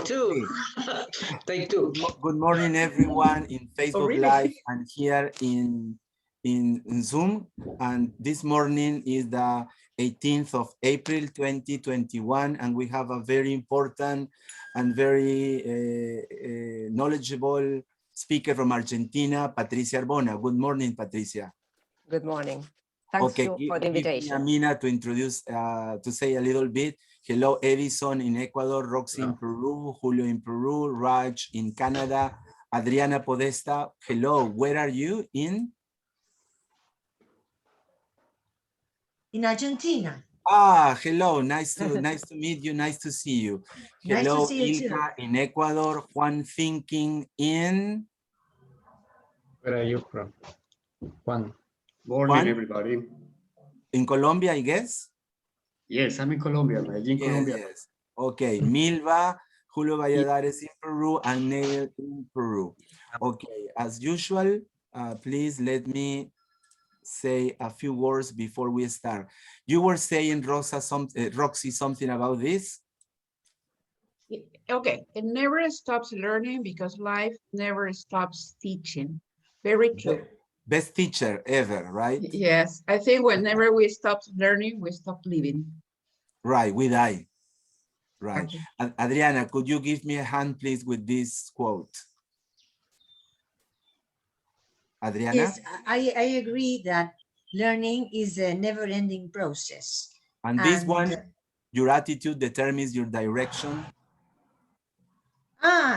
Take two. Take two. Good morning, everyone in Facebook really? Live and here in Zoom. And this morning is the 18th of April, 2021, and we have a very important and very knowledgeable speaker from Argentina, Patricia Arbona. Good morning, Patricia. Good morning. Thanks for the invitation. Give me Amina to introduce, to say a little bit. Hello, Edison in Ecuador, Roxy in Peru, Julio in Peru, Raj in Canada, Adriana Podesta. Hello, where are you in? In Argentina. Ah, hello, nice to meet you, nice to see you. Hello, nice to see you Ilka in Ecuador, Juan Thinking in? Where are you from? Juan. Morning, everybody. In Colombia, I guess? Yes, I'm in Colombia, Medellin, Colombia. Yes. Okay, Milva, Julio Valladares in Peru, and Neil in Peru. Okay, as usual, please let me say a few words before we start. You were saying, Roxy, something about this? Okay, it never stops learning because life never stops teaching. Very true. Best teacher ever, right? Yes, I think whenever we stop learning, we stop living. Right, we die. Right. Okay. Adriana, could you give me a hand, please, with this quote? Adriana? Yes, I agree that learning is a never-ending process. And this one, your attitude determines your direction.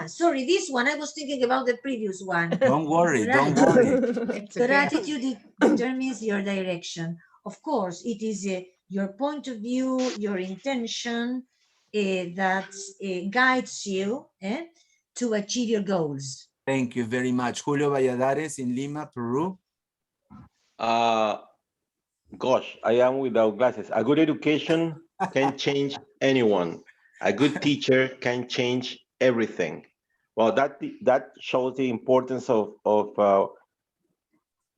Sorry, this one, I was thinking about the previous one. Don't worry, don't worry. Your attitude determines your direction. Of course, it is your point of view, your intention that guides you to achieve your goals. Thank you very much. Julio Valladares in Lima, Peru. Gosh, I am without glasses. A good education can change anyone. A good teacher can change everything. Well, that shows the importance of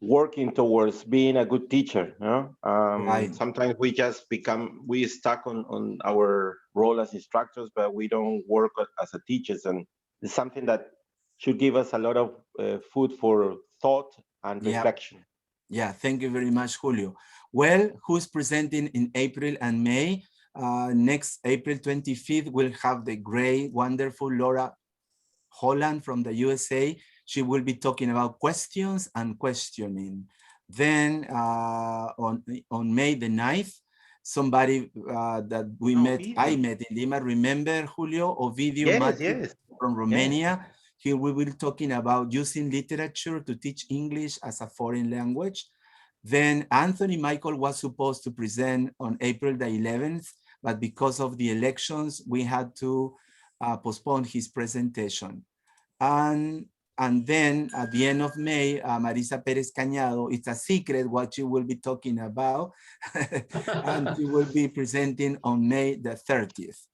working towards being a good teacher. Right. Sometimes we stuck on our role as instructors, but we don't work as a teachers, and it's something that should give us a lot of food for thought and reflection. Yeah, thank you very much, Julio. Well, who's presenting in April and May? Next April 25th, we'll have the great, wonderful Laura Holland from the USA. She will be talking about questions and questioning. Then on May the 9th, somebody that I met in Lima, remember Julio? Ovidio Mati from Romania. Yes. Here we will be talking about using literature to teach English as a foreign language. Then Anthony Michael was supposed to present on April the 11th, but because of the elections, we had to postpone his presentation. And then at the end of May, Marisa Perez Cañado, it's a secret what she will be talking about, and she will be presenting on May the 30th.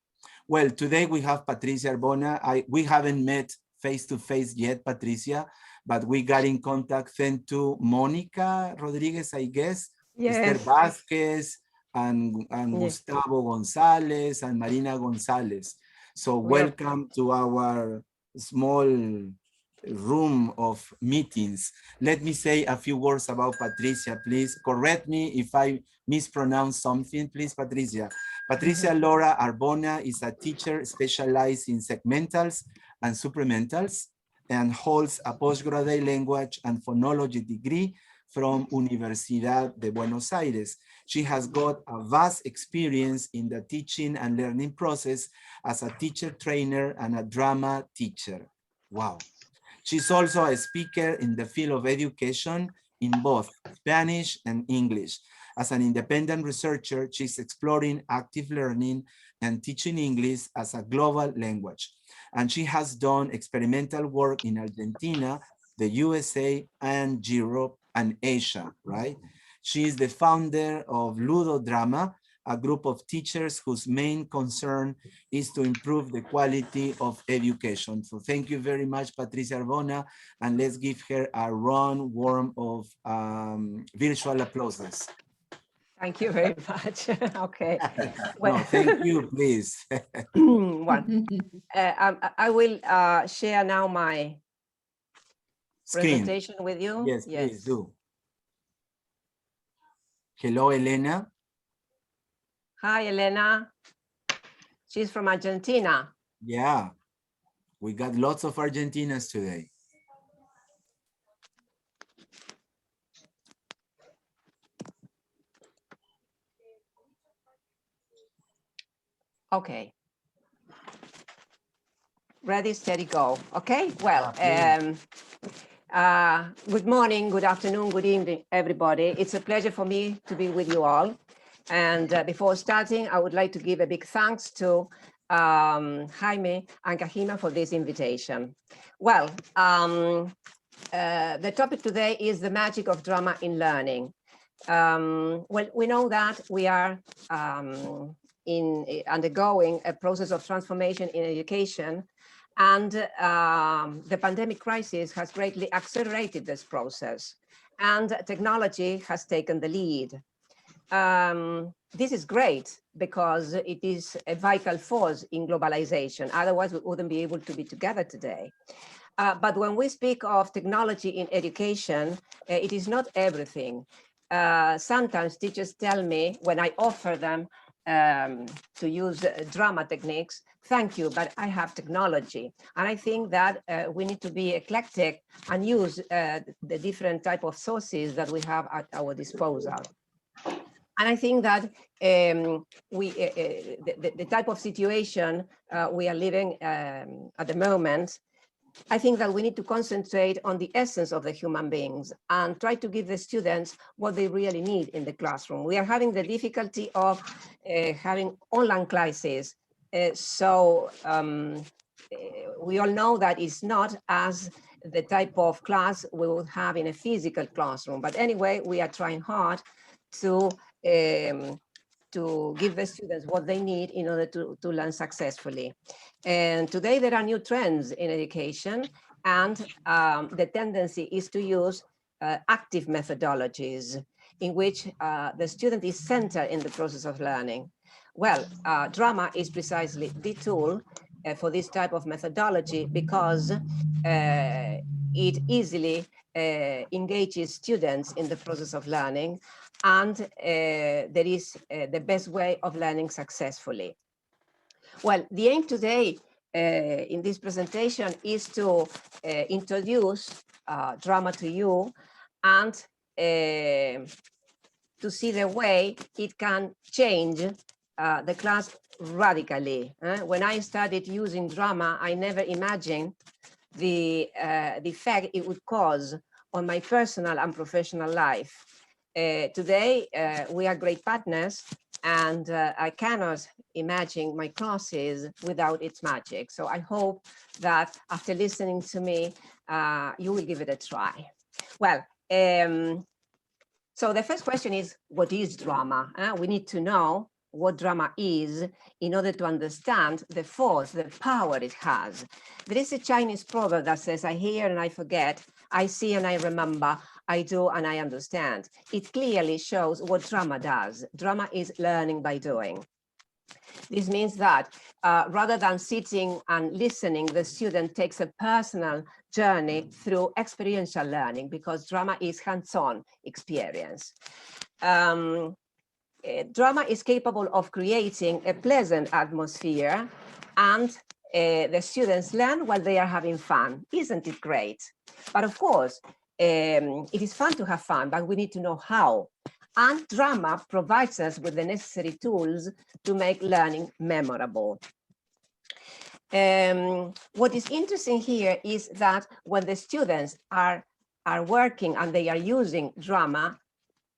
Well, today we have Patricia Arbona. We haven't met face-to-face yet, Patricia, but we got in contact thanks to Monica Rodriguez, I guess, yes. Esther Vasquez, and yes. Gustavo Gonzalez, and Marina Gonzalez. So welcome to our small room of meetings. Let me say a few words about Patricia, please. Correct me if I mispronounce something, please, Patricia. Patricia Laura Arbona is a teacher specialized in segmentals and supramentals and holds a postgraduate language and phonology degree from Universidad de Buenos Aires. She has got a vast experience in the teaching and learning process as a teacher trainer and a drama teacher. Wow. She's also a speaker in the field of education in both Spanish and English. As an independent researcher, she's exploring active learning and teaching English as a global language. And she has done experimental work in Argentina, the USA, and Europe and Asia, right? She is the founder of Ludodrama, a group of teachers whose main concern is to improve the quality of education. So thank you very much, Patricia Arbona, and let's give her a round warm of virtual applauses. Thank you very much. Okay. No, thank you, please. One. I will share now my Screen. presentation with you. Yes, please do. Hello, Elena. Hi, Elena. She's from Argentina. Yeah, we got lots of Argentinas today. Okay. Ready, steady, go. Okay, well, good morning, good afternoon, good evening, everybody. It's a pleasure for me to be with you all. And before starting, I would like to give a big thanks to Jaime and Kahima for this invitation. Well, the topic today is the magic of drama in learning. Well, we know that we are undergoing a process of transformation in education, and the pandemic crisis has greatly accelerated this process, and technology has taken the lead. This is great because it is a vital force in globalization. Otherwise, we wouldn't be able to be together today. But when we speak of technology in education, it is not everything. Sometimes teachers tell me when I offer them to use drama techniques, thank you, but I have technology. And I think that we need to be eclectic and use the different type of sources that we have at our disposal. And I think that the type of situation we are living at the moment, I think that we need to concentrate on the essence of the human beings and try to give the students what they really need in the classroom. We are having the difficulty of having online classes. So we all know that it's not as the type of class we would have in a physical classroom. But anyway, we are trying hard to give the students what they need in order to learn successfully. And today there are new trends in education, and the tendency is to use active methodologies in which the student is centered in the process of learning. Well, drama is precisely the tool for this type of methodology because it easily engages students in the process of learning, and that is the best way of learning successfully. Well, the aim today in this presentation is to introduce drama to you and to see the way it can change the class radically. When I started using drama, I never imagined the effect it would cause on my personal and professional life. Today, we are great partners, and I cannot imagine my classes without its magic. So I hope that after listening to me, you will give it a try. Well, so the first question is, what is drama? We need to know what drama is in order to understand the force, the power it has. There is a Chinese proverb that says, I hear and I forget, I see and I remember, I do and I understand. It clearly shows what drama does. Drama is learning by doing. This means that rather than sitting and listening, the student takes a personal journey through experiential learning, because drama is hands-on experience. Drama is capable of creating a pleasant atmosphere, and the students learn while they are having fun. Isn't it great? But of course, it is fun to have fun, but we need to know how. And drama provides us with the necessary tools to make learning memorable. What is interesting here is that when the students are working and they are using drama,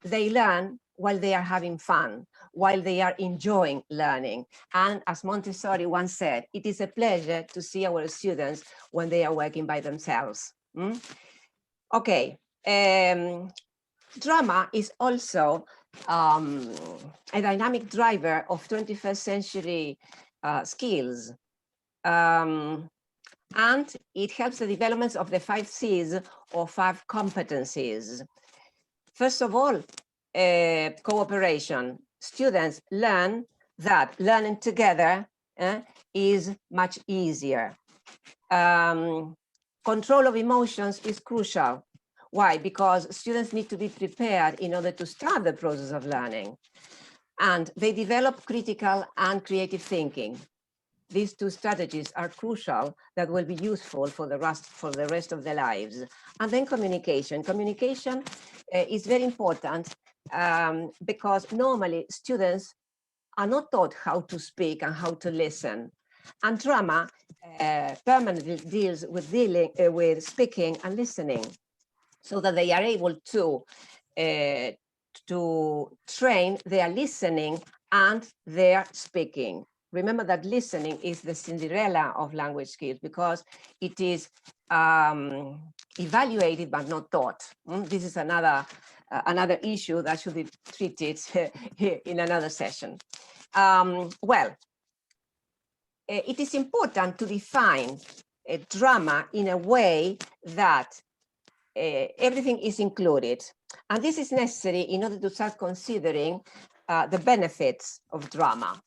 they learn while they are having fun, while they are enjoying learning. And as Montessori once said, it is a pleasure to see our students when they are working by themselves. Okay. Drama is also a dynamic driver of 21st century skills. And it helps the development of the 5 C's or 5 competencies. First of all, cooperation. Students learn that learning together is much easier. Control of emotions is crucial. Why? Because students need to be prepared in order to start the process of learning. And they develop critical and creative thinking. These two strategies are crucial that will be useful for the rest of their lives. And then communication. Communication is very important because normally students are not taught how to speak and how to listen. And drama permanently deals with speaking and listening, so that they are able to train their listening and their speaking. Remember that listening is the Cinderella of language skills because it is evaluated but not taught. This is another issue that should be treated here in another session. Well, it is important to define drama in a way that everything is included. And this is necessary in order to start considering the benefits of drama.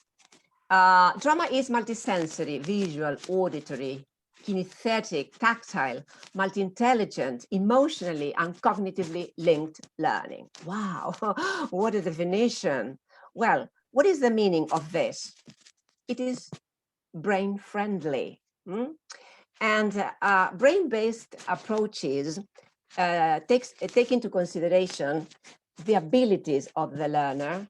Drama is multisensory, visual, auditory, kinesthetic, tactile, multi-intelligent, emotionally and cognitively linked learning. Wow, what a definition. Well, what is the meaning of this? It is brain-friendly. And brain-based approaches take into consideration the abilities of the learner,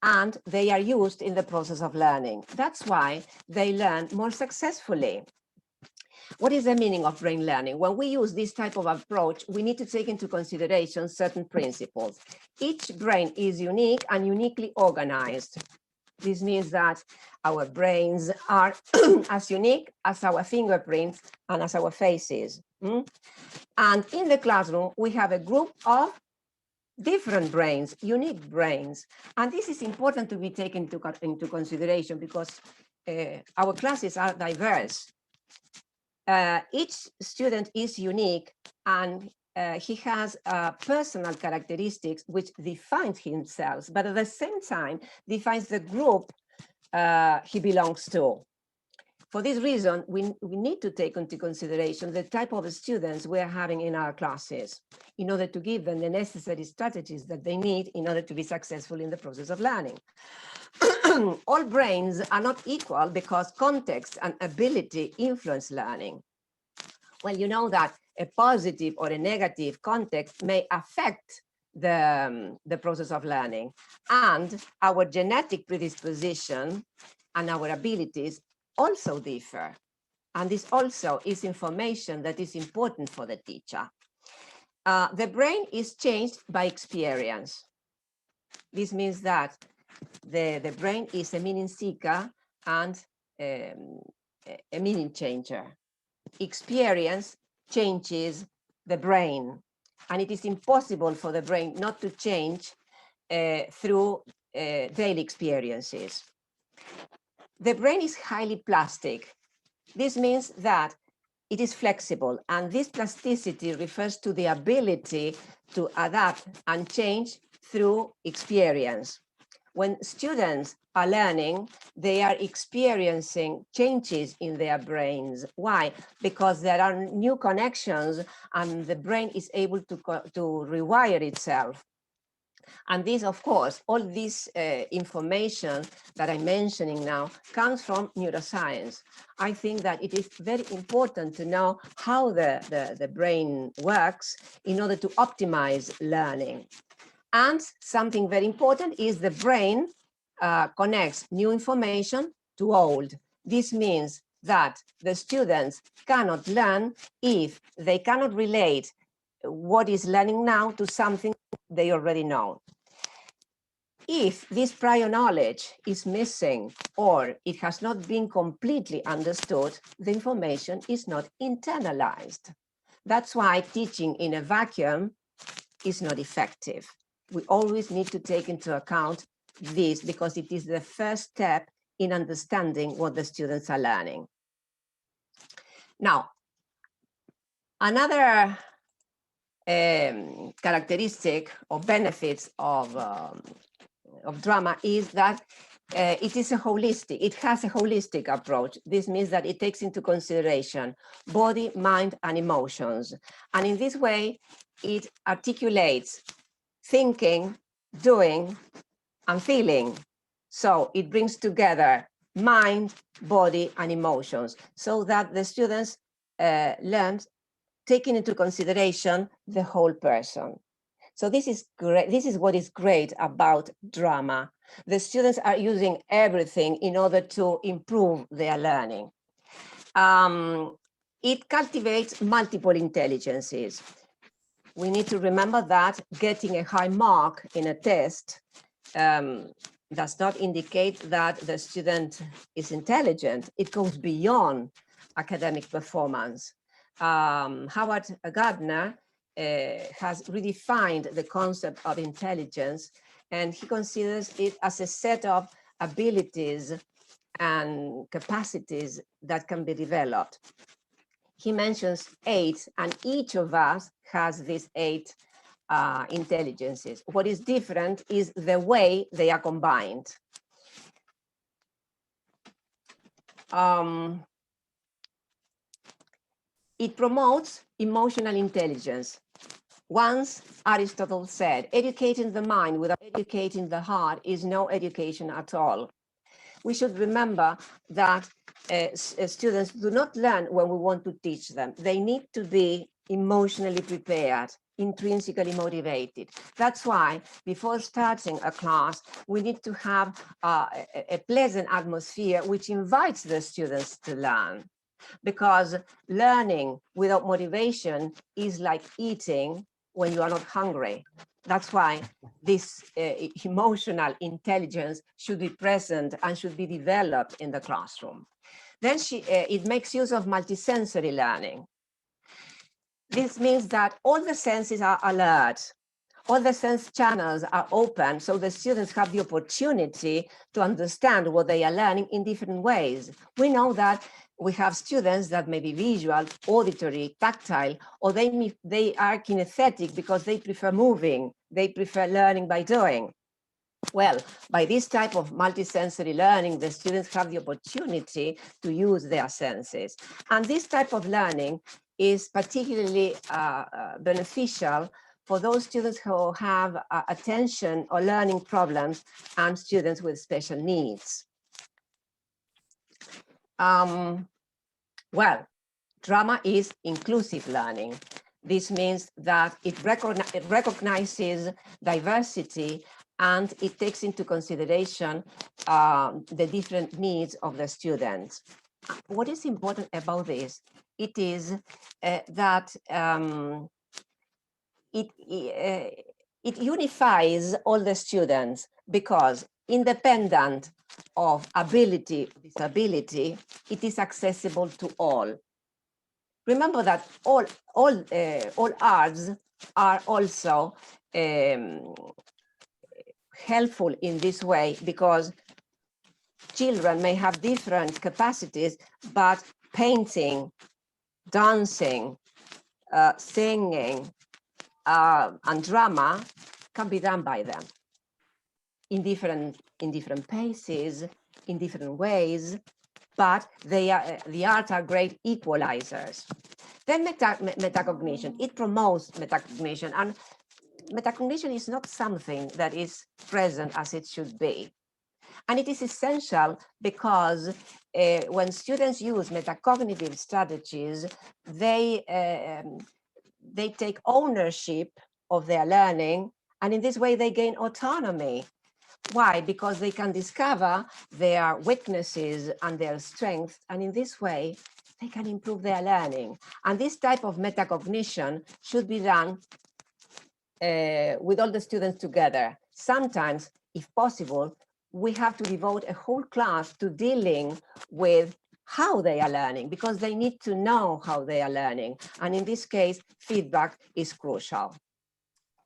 and they are used in the process of learning. That's why they learn more successfully. What is the meaning of brain learning? When we use this type of approach, we need to take into consideration certain principles. Each brain is unique and uniquely organized. This means that our brains are as unique as our fingerprints and as our faces. And in the classroom, we have a group of different brains, unique brains. And this is important to be taken into consideration because our classes are diverse. Each student is unique and he has personal characteristics which defines himself, but at the same time defines the group he belongs to. For this reason, we need to take into consideration the type of students we are having in our classes in order to give them the necessary strategies that they need in order to be successful in the process of learning. All brains are not equal because context and ability influence learning. Well, you know that a positive or a negative context may affect the process of learning, and our genetic predisposition and our abilities also differ. And this also is information that is important for the teacher. The brain is changed by experience. This means that the brain is a meaning seeker and a meaning changer. Experience changes the brain, and it is impossible for the brain not to change through daily experiences. The brain is highly plastic. This means that it is flexible, and this plasticity refers to the ability to adapt and change through experience. When students are learning, they are experiencing changes in their brains. Why? Because there are new connections and the brain is able to rewire itself. And this, of course, all this information that I'm mentioning now comes from neuroscience. I think that it is very important to know how the brain works in order to optimize learning. And something very important is the brain connects new information to old. This means that the students cannot learn if they cannot relate what is learning now to something they already know. If this prior knowledge is missing or it has not been completely understood, the information is not internalized. That's why teaching in a vacuum is not effective. We always need to take into account this because it is the first step in understanding what the students are learning. Now, another characteristic or benefits of drama is that it is a holistic, it has a holistic approach. This means that it takes into consideration body, mind, and emotions. And in this way, it articulates thinking, doing, and feeling. So it brings together mind, body, and emotions so that the students learn taking into consideration the whole person. So this is great. This is what is great about drama. The students are using everything in order to improve their learning. It cultivates multiple intelligences. We need to remember that getting a high mark in a test does not indicate that the student is intelligent. It goes beyond academic performance. Howard Gardner has redefined the concept of intelligence, and he considers it as a set of abilities and capacities that can be developed. He mentions 8, and each of us has these 8 intelligences. What is different is the way they are combined. It promotes emotional intelligence. Once Aristotle said, educating the mind without educating the heart is no education at all. We should remember that students do not learn when we want to teach them. They need to be emotionally prepared, intrinsically motivated. That's why before starting a class, we need to have a pleasant atmosphere which invites the students to learn. Because learning without motivation is like eating when you are not hungry. That's why this emotional intelligence should be present and should be developed in the classroom. Then it makes use of multisensory learning. This means that all the senses are alert. All the sense channels are open, so the students have the opportunity to understand what they are learning in different ways. We know that we have students that may be visual, auditory, tactile, or they are kinesthetic because they prefer moving, they prefer learning by doing. Well, by this type of multisensory learning, the students have the opportunity to use their senses. And this type of learning is particularly beneficial for those students who have attention or learning problems and students with special needs. Well, drama is inclusive learning. This means that it recognizes diversity and it takes into consideration the different needs of the students. What is important about this? It is that it unifies all the students because independent of ability, disability, it is accessible to all. Remember that all arts are also helpful in this way because children may have different capacities, but painting, dancing, singing, and drama can be done by them in different paces, in different ways, but the arts are great equalizers. Then metacognition, it promotes metacognition, and metacognition is not something that is present as it should be. And it is essential because when students use metacognitive strategies, they take ownership of their learning, and in this way they gain autonomy. Why? Because they can discover their weaknesses and their strengths, and in this way they can improve their learning. And this type of metacognition should be done with all the students together. Sometimes, if possible, we have to devote a whole class to dealing with how they are learning, because they need to know how they are learning. And in this case, feedback is crucial.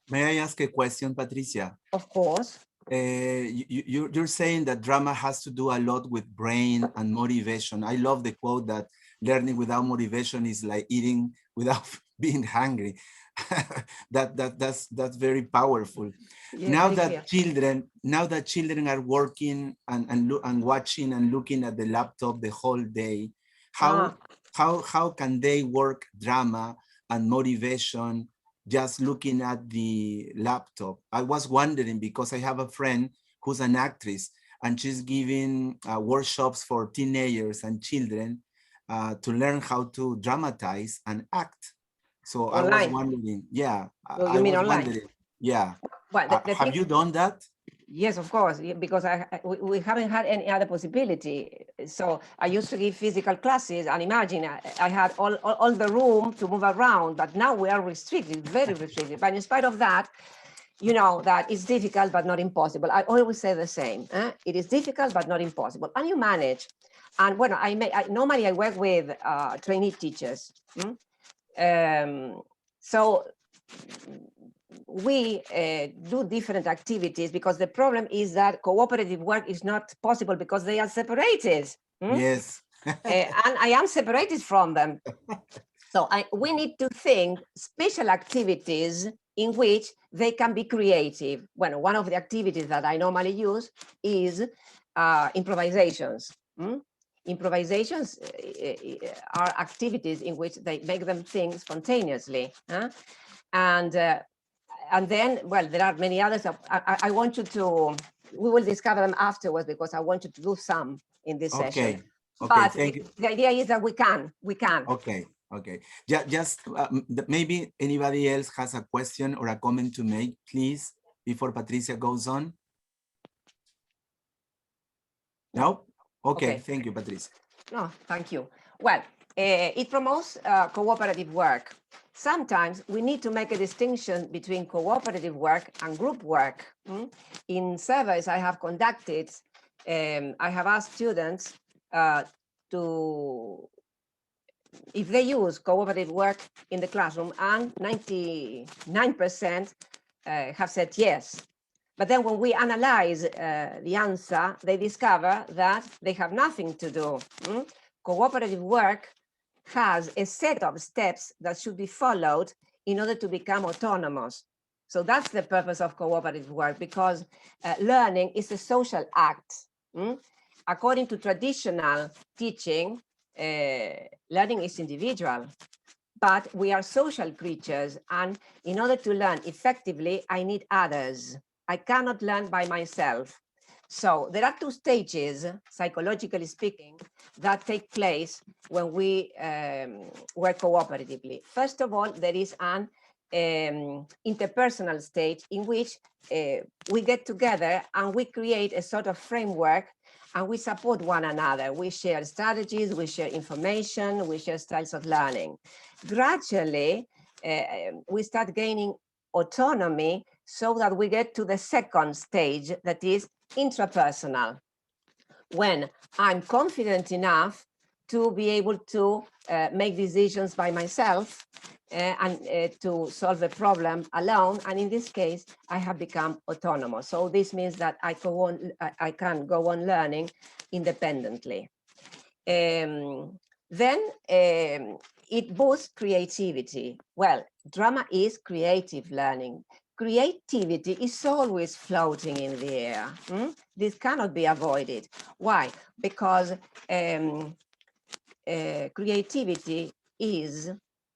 May I ask a question, Patricia? Of course. You're saying that drama has to do a lot with brain and motivation. I love the quote that learning without motivation is like eating without being hungry. That's very powerful. Yeah, Now very clear. that children are working and watching and looking at the laptop the whole day, how can they work drama and motivation just looking at the laptop? I was wondering, because I have a friend who's an actress, and she's giving workshops for teenagers and children to learn how to dramatize and act. So I was Online. wondering, yeah, You I mean was online? wondering, yeah. Well, the Have thing- you done that? Yes, of course, because we haven't had any other possibility. So I used to give physical classes, and imagine I had all the room to move around, but now we are restricted, very restricted. But in spite of that, you know that it's difficult, but not impossible. I always say the same. It is difficult, but not impossible. And you manage. And when normally I work with trainee teachers. So we do different activities, because the problem is that cooperative work is not possible because they are separated. Yes. And I am separated from them. So we need to think special activities in which they can be creative. Well, one of the activities that I normally use is improvisations. Improvisations are activities in which they make them think spontaneously. And then, well, there are many others. I want you to, we will discover them afterwards, because I want you to do some in this session. Okay, But thank you. the idea is that we can. Okay. Just maybe anybody else has a question or a comment to make, please, before Patricia goes on. No? Okay. Thank you, Patricia. No, thank you. Well, it promotes cooperative work. Sometimes we need to make a distinction between cooperative work and group work. In surveys I have conducted, I have asked students if they use cooperative work in the classroom, and 99% have said yes. But then when we analyze the answer, they discover that they have nothing to do. Cooperative work has a set of steps that should be followed in order to become autonomous. So that's the purpose of cooperative work, because learning is a social act. According to traditional teaching, learning is individual, but we are social creatures, and in order to learn effectively, I need others. I cannot learn by myself. So there are two stages, psychologically speaking, that take place when we work cooperatively. First of all, there is an interpersonal stage in which we get together and we create a sort of framework, and we support one another. We share strategies, we share information, we share styles of learning. Gradually, we start gaining autonomy, so that we get to the second stage, that is intrapersonal, when I'm confident enough to be able to make decisions by myself and to solve a problem alone. And in this case, I have become autonomous. So this means that I can go on learning independently. Then it boosts creativity. Well, drama is creative learning. Creativity is always floating in the air. This cannot be avoided. Why? Because creativity is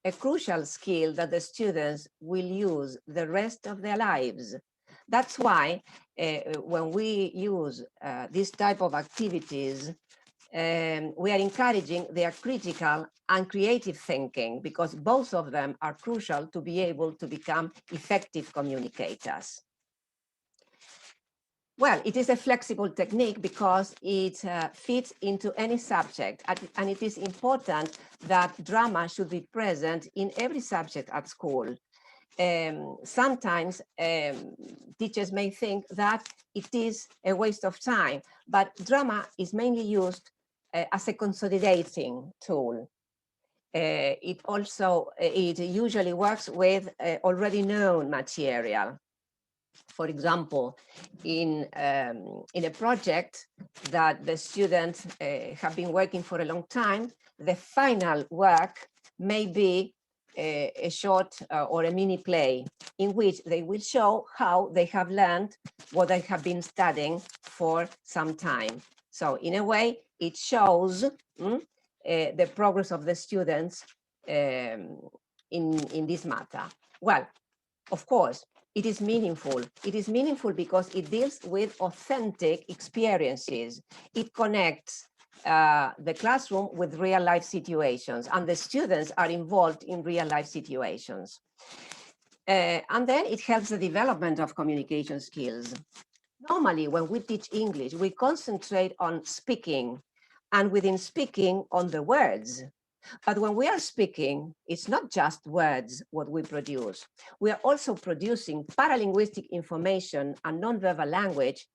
a crucial skill that the students will use the rest of their lives. That's why when we use this type of activities, we are encouraging their critical and creative thinking, because both of them are crucial to be able to become effective communicators. Well, it is a flexible technique because it fits into any subject, and it is important that drama should be present in every subject at school. Sometimes teachers may think that it is a waste of time, but drama is mainly used as a consolidating tool. It usually works with already known material. For example, in a project that the students have been working for a long time, the final work may be a short or a mini play in which they will show how they have learned what they have been studying for some time. So in a way, it shows the progress of the students in this matter. Well, of course, it is meaningful. It is meaningful because it deals with authentic experiences. It connects the classroom with real life situations, and the students are involved in real life situations. And then it helps the development of communication skills. Normally, when we teach English, we concentrate on speaking, and within speaking, on the words. But when we are speaking, it's not just words what we produce. We are also producing paralinguistic information and nonverbal language,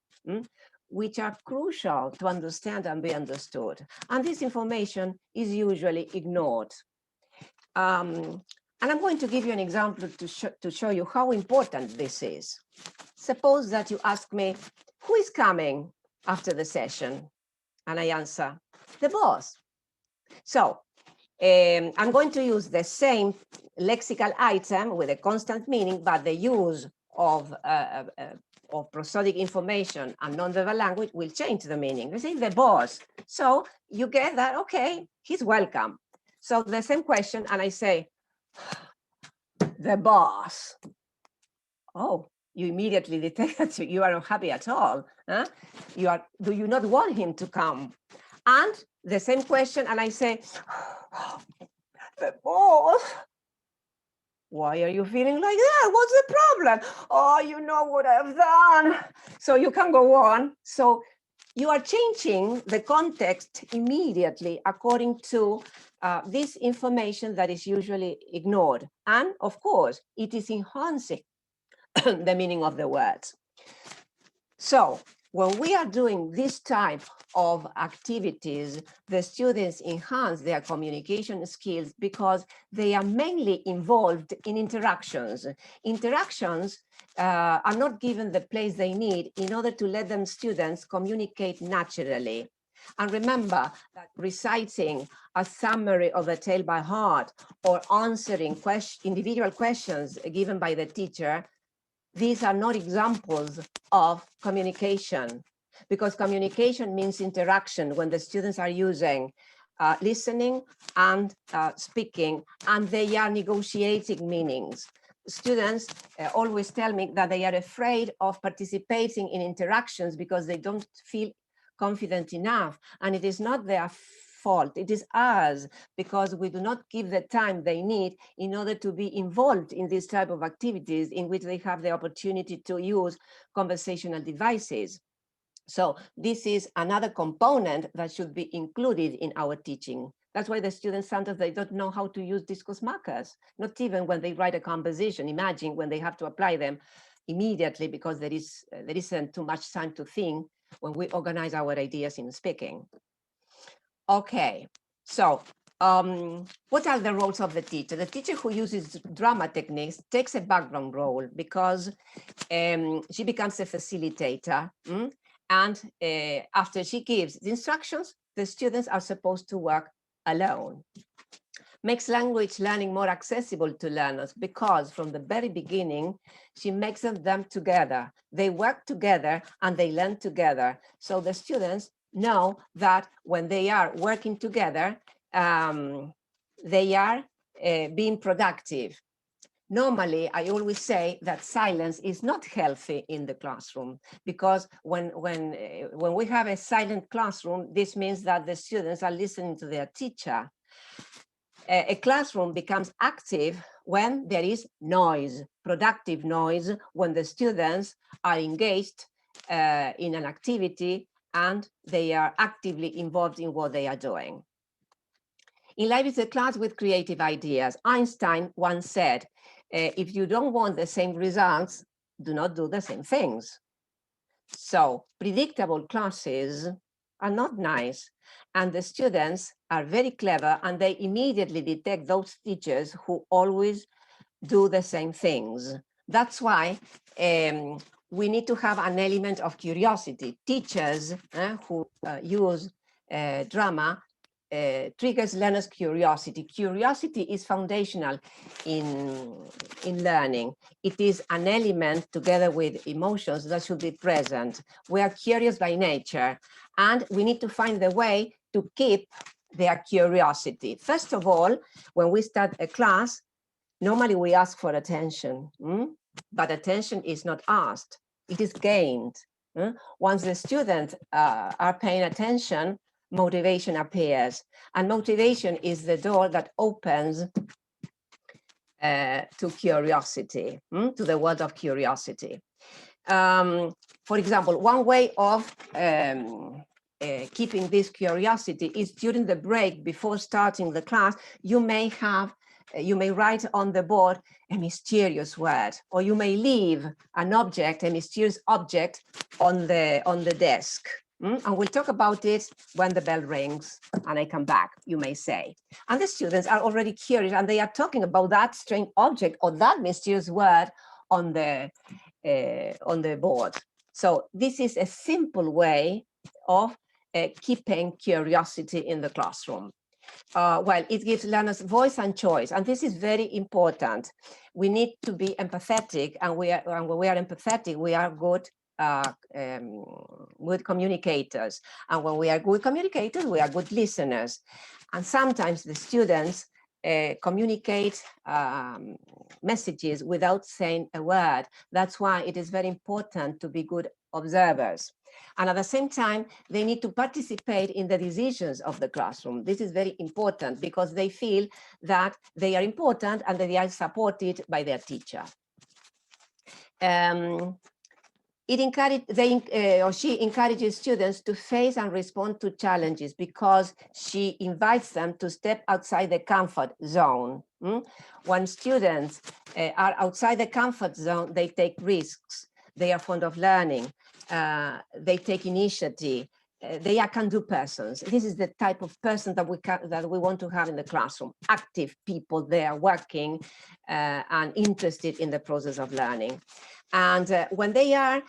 which are crucial to understand and be understood. And this information is usually ignored. And I'm going to give you an example to show you how important this is. Suppose that you ask me, who is coming after the session? And I answer, the boss. So I'm going to use the same lexical item with a constant meaning, but the use of prosodic information and nonverbal language will change the meaning. We say the boss. So you get that, okay, he's welcome. So the same question, and I say, the boss. Oh, you immediately detect that you are not happy at all. Huh? Do you not want him to come? And the same question, and I say, the boss. Why are you feeling like that? What's the problem? Oh, you know what I've done. So you can go on. So you are changing the context immediately according to this information that is usually ignored. And of course, it is enhancing the meaning of the words. So when we are doing this type of activities, the students enhance their communication skills because they are mainly involved in interactions. Interactions are not given the place they need in order to let them students communicate naturally. And remember that reciting a summary of the tale by heart or answering individual questions given by the teacher, these are not examples of communication, because communication means interaction when the students are using listening and speaking, and they are negotiating meanings. Students always tell me that they are afraid of participating in interactions because they don't feel confident enough, and it is not their fault, it is ours, because we do not give the time they need in order to be involved in this type of activities in which they have the opportunity to use conversational devices. So this is another component that should be included in our teaching. That's why the students sometimes they don't know how to use discourse markers, not even when they write a composition. Imagine when they have to apply them immediately because there isn't too much time to think when we organize our ideas in speaking. Okay, so what are the roles of the teacher? The teacher who uses drama techniques takes a background role because she becomes a facilitator. And after she gives the instructions, the students are supposed to work alone. Makes language learning more accessible to learners because from the very beginning, she makes them together. They work together and they learn together. So the students know that when they are working together, they are being productive. Normally, I always say that silence is not healthy in the classroom because when we have a silent classroom, this means that the students are listening to their teacher. A classroom becomes active when there is noise, productive noise, when the students are engaged in an activity and they are actively involved in what they are doing. In life is a class with creative ideas. Einstein once said, if you don't want the same results, do not do the same things. So predictable classes are not nice. And the students are very clever and they immediately detect those teachers who always do the same things. That's why we need to have an element of curiosity. Teachers who use drama triggers learners' curiosity. Curiosity is foundational in learning. It is an element together with emotions that should be present. We are curious by nature, and we need to find the way to keep their curiosity. First of all, when we start a class, normally we ask for attention, but attention is not asked, it is gained. Once the students are paying attention, motivation appears, and motivation is the door that opens to curiosity, to the world of curiosity. For example, one way of keeping this curiosity is during the break before starting the class, you may write on the board a mysterious word, or you may leave an object, a mysterious object on the desk. And we'll talk about it when the bell rings and I come back, you may say. And the students are already curious and they are talking about that strange object or that mysterious word on the board. So this is a simple way of keeping curiosity in the classroom. Well, it gives learners voice and choice, and this is very important. We need to be empathetic, and when we are empathetic, we are good communicators. And when we are good communicators, we are good listeners. And sometimes the students communicate messages without saying a word. That's why it is very important to be good observers. And at the same time, they need to participate in the decisions of the classroom. This is very important because they feel that they are important and that they are supported by their teacher. She encourages students to face and respond to challenges because she invites them to step outside the comfort zone. When students are outside the comfort zone, they take risks. They are fond of learning. They take initiative. They are can-do persons. This is the type of person that we want to have in the classroom. Active people, they are working and interested in the process of learning. And when they are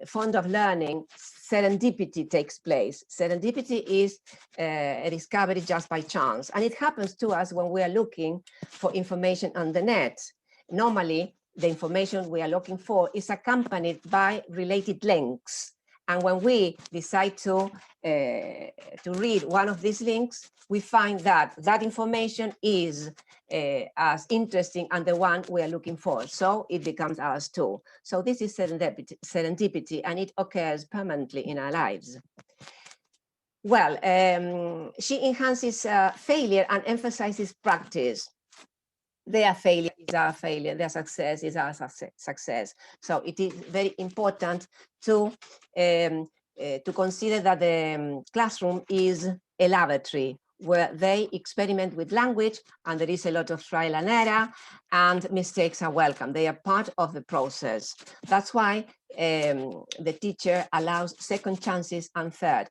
fond of learning, serendipity takes place. Serendipity is a discovery just by chance. And it happens to us when we are looking for information on the net. Normally, the information we are looking for is accompanied by related links. And when we decide to read one of these links, we find that that information is as interesting as the one we are looking for. So it becomes ours too. So this is serendipity, and it occurs permanently in our lives. Well, she enhances failure and emphasizes practice. Their failure is our failure, their success is our success. So it is very important to consider that the classroom is a laboratory where they experiment with language, and there is a lot of trial and error, and mistakes are welcome. They are part of the process. That's why the teacher allows second chances and third.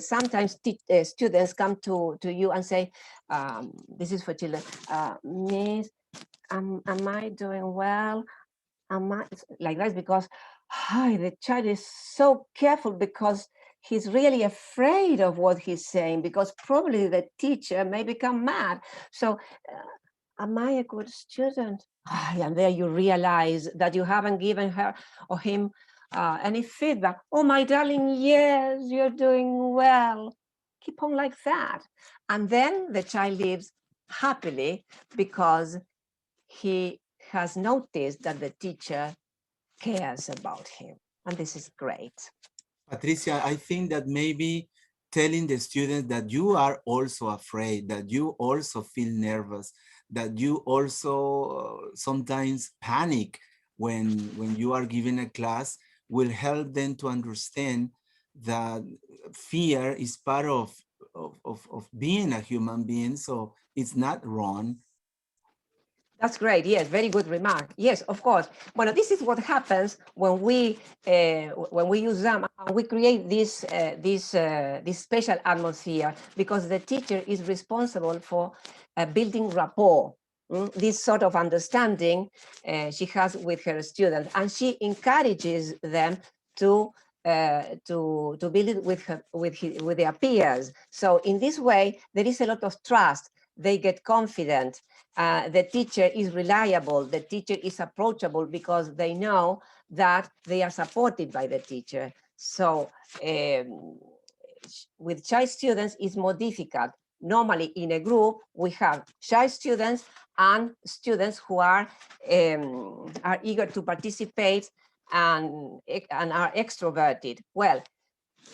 Sometimes students come to you and say, this is for children, Miss, am I doing well? Am I like that? Because the child is so careful because he's really afraid of what he's saying, because probably the teacher may become mad. So am I a good student? And there you realize that you haven't given her or him any feedback. Oh, my darling, yes, you're doing well. Keep on like that. And then the child lives happily because he has noticed that the teacher cares about him. And this is great. Patricia, I think that maybe telling the students that you are also afraid, that you also feel nervous, that you also sometimes panic when you are giving a class will help them to understand that fear is part of being a human being, so it's not wrong. That's great. Yes, very good remark. Yes, of course. Well, this is what happens when we use them and we create this special atmosphere, because the teacher is responsible for building rapport. This sort of understanding she has with her students, and she encourages them to to build it with their peers. So in this way, there is a lot of trust. They get confident. The teacher is reliable. The teacher is approachable because they know that they are supported by the teacher. So with shy students, it's more difficult. Normally in a group, we have shy students and students who are eager to participate and are extroverted. Well,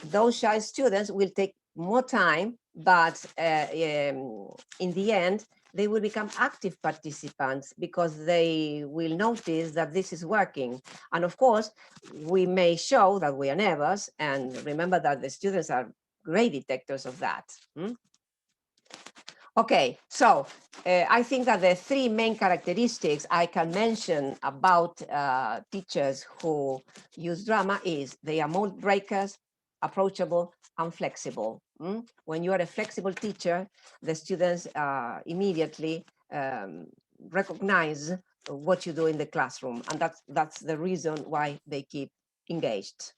those shy students will take more time, but in the end, they will become active participants because they will notice that this is working. And of course, we may show that we are nervous, and remember that the students are great detectors of that. Okay, so I think that the three main characteristics I can mention about teachers who use drama is they are mold breakers, approachable, and flexible. When you are a flexible teacher, the students immediately recognize what you do in the classroom, and that's the reason why they keep engaged.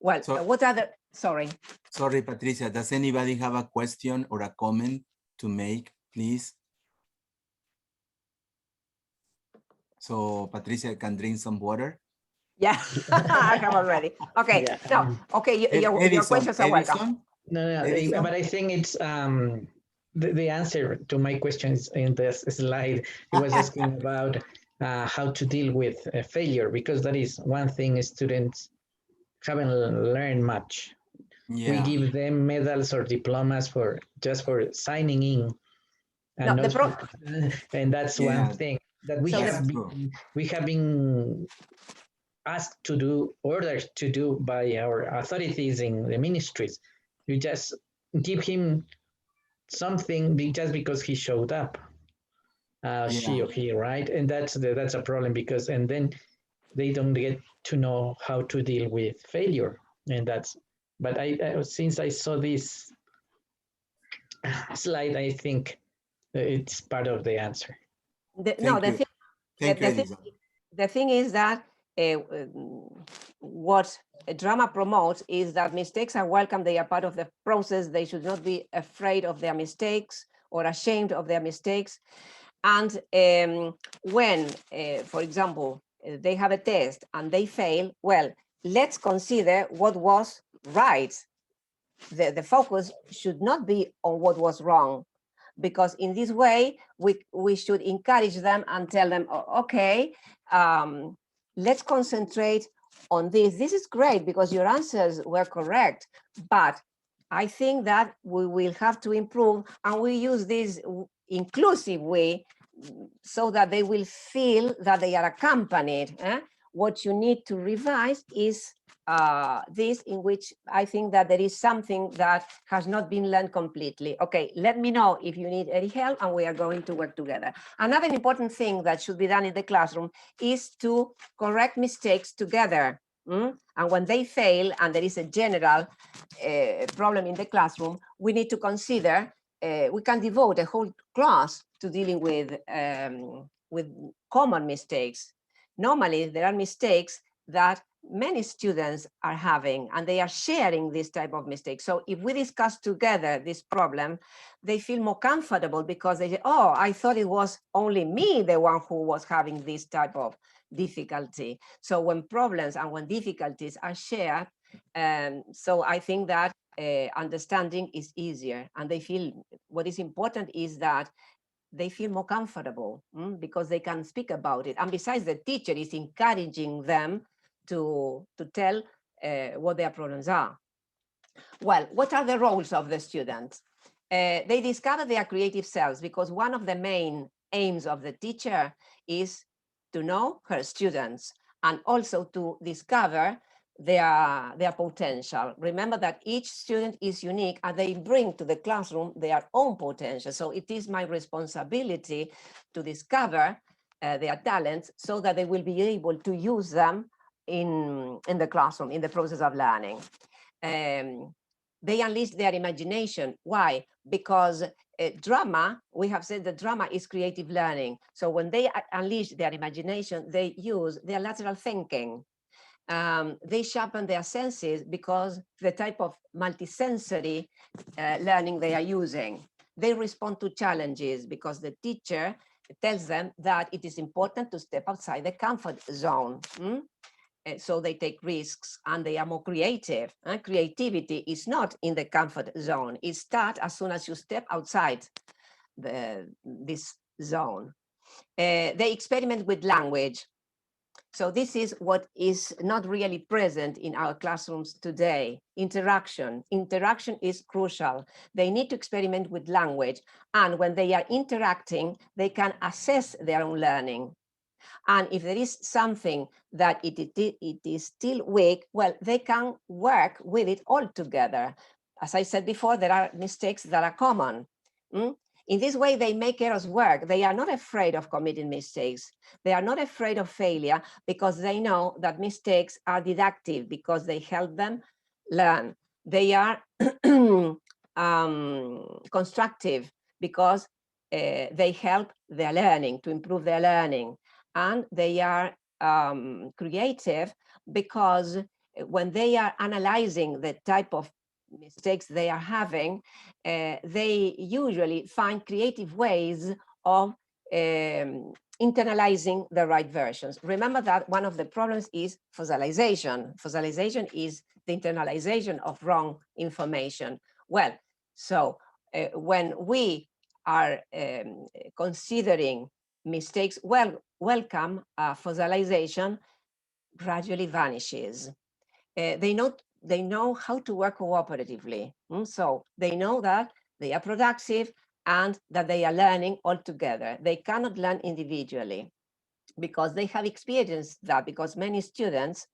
Well, So- what other, sorry. Sorry, Patricia, does anybody have a question or a comment to make, please? So Patricia can drink some water. Yeah, I have already. Okay, Yeah. no, okay, your Edison, questions are welcome. Edison? No, Edison? but I think it's the answer to my questions in this slide. It was asking about how to deal with failure, because that is one thing students haven't learned much. We Yeah, give them medals or diplomas for just for signing in, and No, the and that's one Yeah. thing that we So have true. been asked to do, ordered to do by our authorities in the ministries. You just give him something just because he showed up, she Yeah. or he, right? And that's a problem, because and then they don't get to know how to deal with failure, and that's. But I since I saw this slide, I think it's part of the answer. no, Thank you. thing, Thank you, the, thing, Edison. the thing is that what drama promotes is that mistakes are welcome. They are part of the process. They should not be afraid of their mistakes or ashamed of their mistakes. And when, for example, they have a test and they fail, well, let's consider what was right. The focus should not be on what was wrong, because in this way, we should encourage them and tell them, okay, let's concentrate on this. This is great because your answers were correct, but I think that we will have to improve, and we use this inclusive way so that they will feel that they are accompanied. What you need to revise is this, in which I think that there is something that has not been learned completely. Okay, let me know if you need any help, and we are going to work together. Another important thing that should be done in the classroom is to correct mistakes together. And when they fail and there is a general problem in the classroom, we need to consider, we can devote a whole class to dealing with common mistakes. Normally, there are mistakes that many students are having, and they are sharing this type of mistakes. So if we discuss together this problem, they feel more comfortable, because they say, oh, I thought it was only me, the one who was having this type of difficulty. So when problems and when difficulties are shared, so I think that understanding is easier, and they feel, what is important is that they feel more comfortable because they can speak about it. And besides, the teacher is encouraging them to tell what their problems are. Well, what are the roles of the students? They discover their creative selves, because one of the main aims of the teacher is to know her students and also to discover their potential. Remember that each student is unique, and they bring to the classroom their own potential. So it is my responsibility to discover their talents so that they will be able to use them in the classroom, in the process of learning. They unleash their imagination. Why? Because drama, we have said that drama is creative learning. So when they unleash their imagination, they use their lateral thinking. they sharpen their senses because the type of multisensory learning they are using. They respond to challenges because the teacher tells them that it is important to step outside the comfort zone. So they take risks and they are more creative. Creativity is not in the comfort zone. It starts as soon as you step outside this zone. They experiment with language. So this is what is not really present in our classrooms today. Interaction. Interaction is crucial. They need to experiment with language. And when they are interacting, they can assess their own learning. And if there is something that it is still weak, well, they can work with it all together. As I said before, there are mistakes that are common. In this way, they make errors work. They are not afraid of committing mistakes. They are not afraid of failure because they know that mistakes are deductive because they help them learn. They are constructive because they help their learning, to improve their learning. And they are creative because when they are analyzing the type of mistakes they are having, they usually find creative ways of internalizing the right versions. Remember that one of the problems is fossilization. Fossilization is the internalization of wrong information. Well, so when we are considering mistakes, welcome fossilization gradually vanishes. They know how to work cooperatively. So they know that they are productive and that they are learning all together. They cannot learn individually because they have experienced that, because many students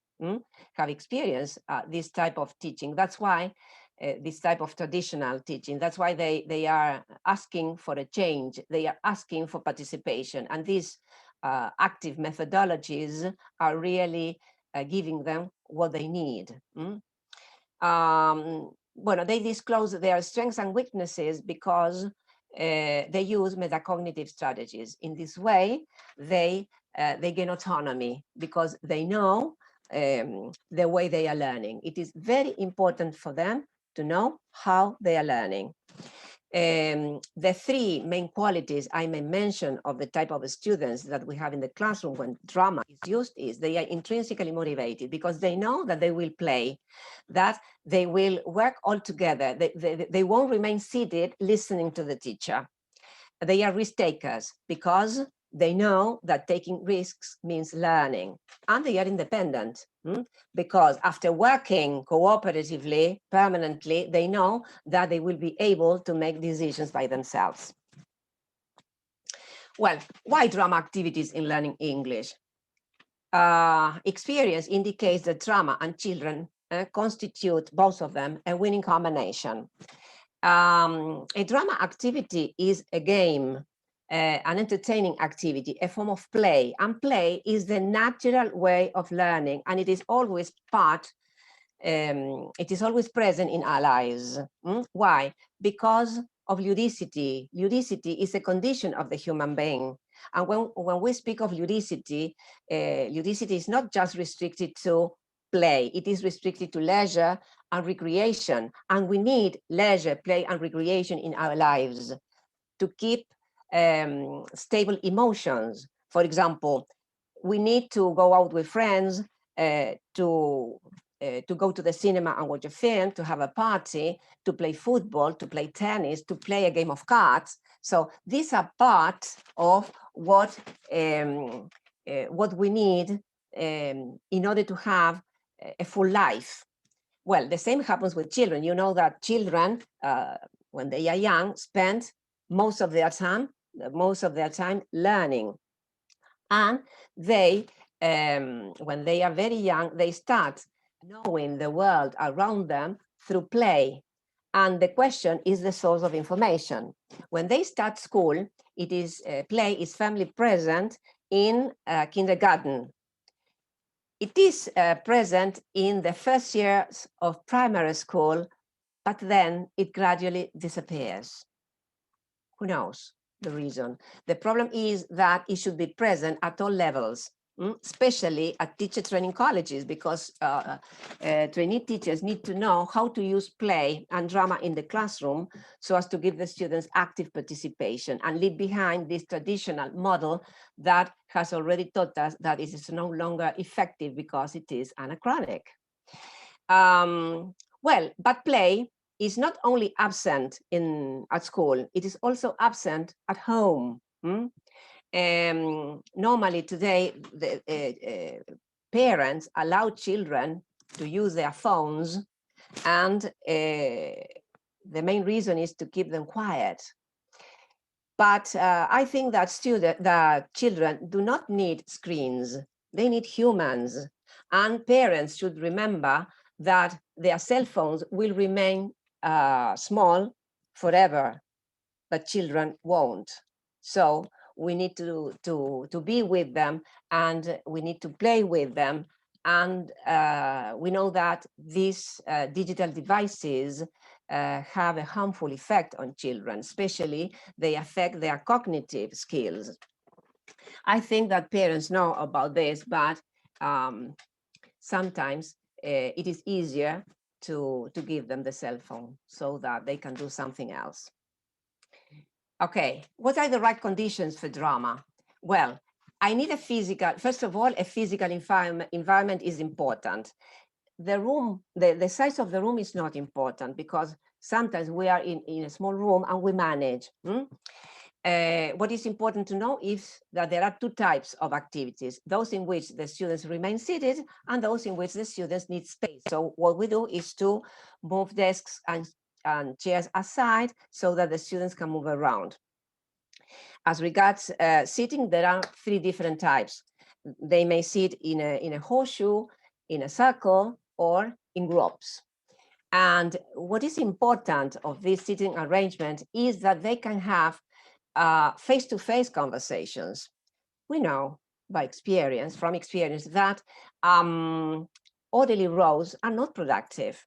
have experienced this type of teaching. That's why this type of traditional teaching, that's why they are asking for a change. They are asking for participation. And these active methodologies are really giving them what they need. Well, they disclose their strengths and weaknesses because they use metacognitive strategies. In this way, they gain autonomy because they know the way they are learning. It is very important for them to know how they are learning. The three main qualities I may mention of the type of students that we have in the classroom when drama is used is they are intrinsically motivated because they know that they will play, that they will work all together. They won't remain seated listening to the teacher. They are risk takers because they know that taking risks means learning, and they are independent because after working cooperatively permanently, they know that they will be able to make decisions by themselves. Well, why drama activities in learning English? Experience indicates that drama and children constitute, both of them, a winning combination. A drama activity is a game, an entertaining activity, a form of play, and play is the natural way of learning, and it is always it is always present in our lives. Why? Because of ludicity. Ludicity is a condition of the human being. And when we speak of ludicity, ludicity is not just restricted to play, it is restricted to leisure and recreation. And we need leisure, play, and recreation in our lives to keep stable emotions. For example, we need to go out with friends to go to the cinema and watch a film, to have a party, to play football, to play tennis, to play a game of cards. So these are part of what we need in order to have a full life. Well, the same happens with children. You know that children, when they are young, spend most of their time learning. And they, when they are very young, they start knowing the world around them through play. And the question is the source of information. When they start school, it is play is firmly present in kindergarten. It is present in the first years of primary school, but then it gradually disappears. Who knows the reason? The problem is that it should be present at all levels, especially at teacher training colleges, because trainee teachers need to know how to use play and drama in the classroom so as to give the students active participation and leave behind this traditional model that has already taught us that it is no longer effective because it is anachronic. Well, but play is not only absent at school, it is also absent at home. Normally today, the parents allow children to use their phones, and the main reason is to keep them quiet. But I think that children do not need screens, they need humans, and parents should remember that their cell phones will remain small forever, but children won't. So we need to be with them, and we need to play with them. And we know that these digital devices have a harmful effect on children, especially they affect their cognitive skills. I think that parents know about this, but sometimes it is easier to give them the cell phone so that they can do something else. Okay, what are the right conditions for drama? Well, I need first of all, a physical environment is important. The room, the size of the room is not important, because sometimes we are in a small room and we manage. What is important to know is that there are two types of activities, those in which the students remain seated and those in which the students need space. So what we do is to move desks and chairs aside so that the students can move around. As regards sitting, there are three different types. They may sit in a horseshoe, in a circle, or in groups. And what is important of this sitting arrangement is that they can have face-to-face conversations. We know from experience that orderly rows are not productive,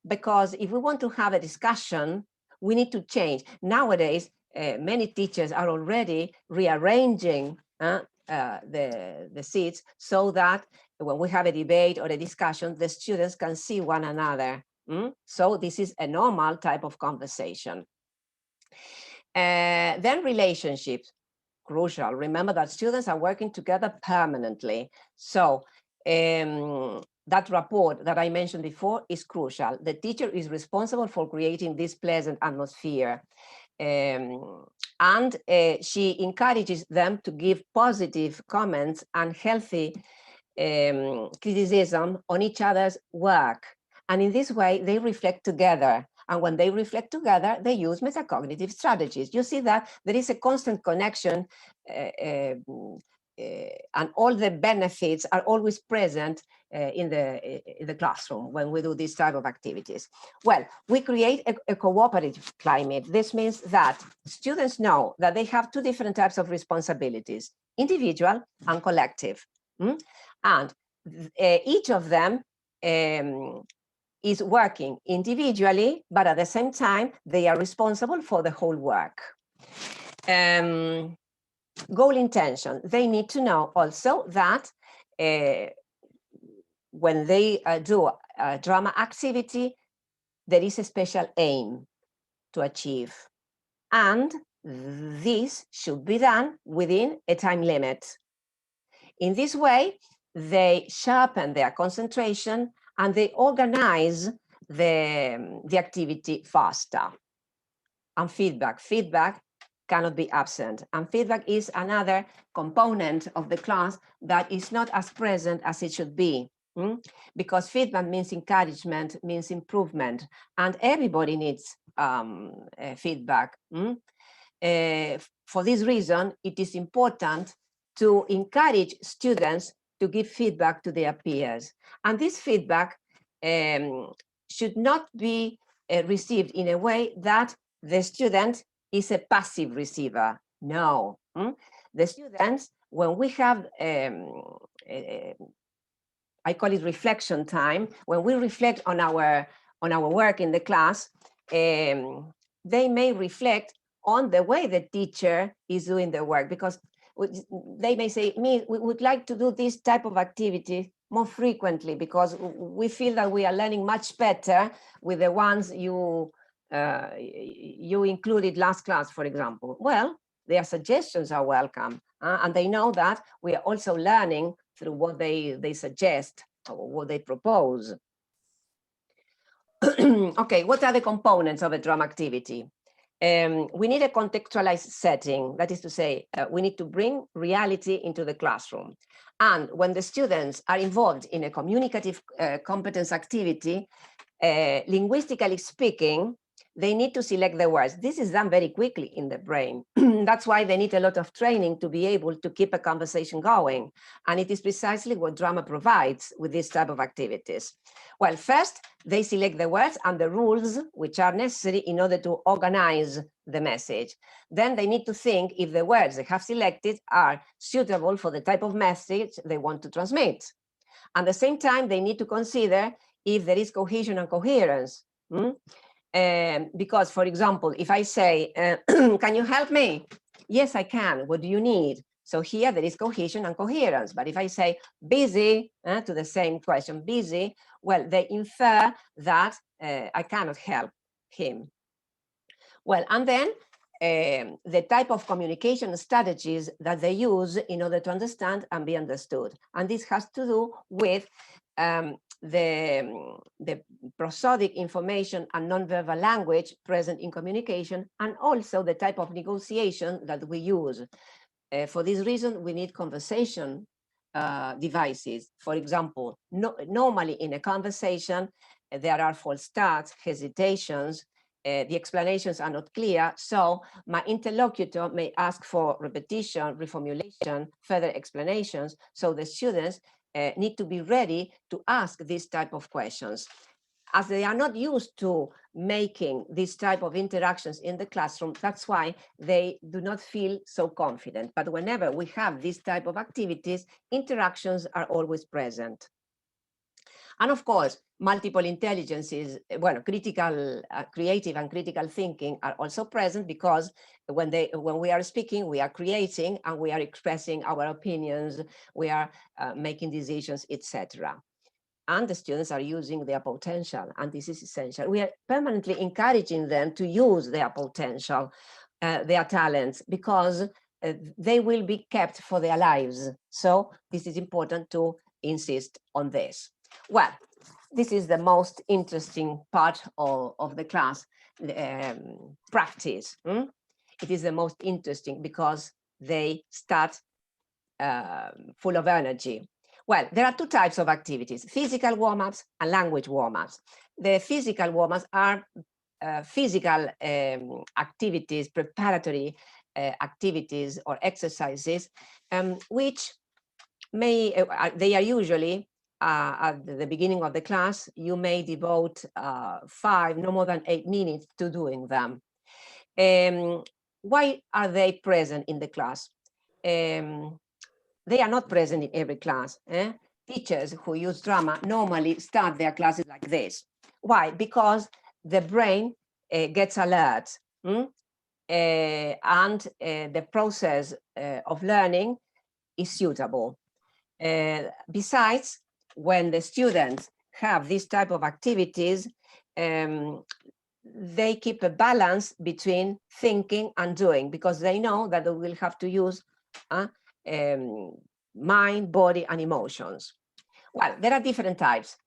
because if we want to have a discussion, we need to change. Nowadays, many teachers are already rearranging the seats so that when we have a debate or a discussion, the students can see one another. So this is a normal type of conversation. Then relationships, crucial. Remember that students are working together permanently. So that rapport that I mentioned before is crucial. The teacher is responsible for creating this pleasant atmosphere. And she encourages them to give positive comments and healthy criticism on each other's work. And in this way, they reflect together. And when they reflect together, they use metacognitive strategies. You see that there is a constant connection, and all the benefits are always present in the classroom when we do this type of activities. Well, we create a cooperative climate. This means that students know that they have two different types of responsibilities, individual and collective. And each of them is working individually, but at the same time, they are responsible for the whole work. Goal intention. They need to know also that when they do a drama activity, there is a special aim to achieve. And this should be done within a time limit. In this way, they sharpen their concentration and they organize the activity faster. And feedback. Feedback cannot be absent. And feedback is another component of the class that is not as present as it should be. Because feedback means encouragement, means improvement, and everybody needs feedback. For this reason, it is important to encourage students to give feedback to their peers. And this feedback should not be received in a way that the student is a passive receiver. No. The students, when we have, I call it reflection time, when we reflect on our work in the class, they may reflect on the way the teacher is doing the work, because they may say, we would like to do this type of activity more frequently because we feel that we are learning much better with the ones you included last class, for example. Well, their suggestions are welcome, and they know that we are also learning through what they suggest or what they propose. Okay, what are the components of a drama activity? We need a contextualized setting. That is to say, we need to bring reality into the classroom. And when the students are involved in a communicative competence activity, linguistically speaking, they need to select the words. This is done very quickly in the brain. That's why they need a lot of training to be able to keep a conversation going. And it is precisely what drama provides with this type of activities. Well, first, they select the words and the rules which are necessary in order to organize the message. Then they need to think if the words they have selected are suitable for the type of message they want to transmit. At the same time, they need to consider if there is cohesion and coherence. Because, for example, if I say, can you help me? Yes, I can. What do you need? So here there is cohesion and coherence. But if I say busy to the same question, busy, well, they infer that I cannot help him. Well, and then the type of communication strategies that they use in order to understand and be understood. And this has to do with the prosodic information and nonverbal language present in communication, and also the type of negotiation that we use. For this reason, we need conversation devices. For example, normally in a conversation, there are false starts, hesitations, the explanations are not clear, so my interlocutor may ask for repetition, reformulation, further explanations, so the students need to be ready to ask this type of questions. As they are not used to making this type of interactions in the classroom, that's why they do not feel so confident. But whenever we have this type of activities, interactions are always present. And of course, multiple intelligences, well, critical, creative and critical thinking are also present, because when we are speaking, we are creating and we are expressing our opinions, we are making decisions, etc. And the students are using their potential, and this is essential. We are permanently encouraging them to use their potential, their talents, because they will be kept for their lives. So this is important to insist on this. Well, this is the most interesting part of the class, practice. It is the most interesting because they start full of energy. Well, there are two types of activities, physical warm-ups and language warm-ups. The physical warm-ups are physical activities, preparatory activities or exercises, which they are usually at the beginning of the class. You may devote 5, no more than 8 minutes to doing them. Why are they present in the class? They are not present in every class. Teachers who use drama normally start their classes like this. Why? Because the brain gets alert, and the process of learning is suitable. Besides, when the students have this type of activities, they keep a balance between thinking and doing, because they know that they will have to use mind, body, and emotions. Well, there are different types,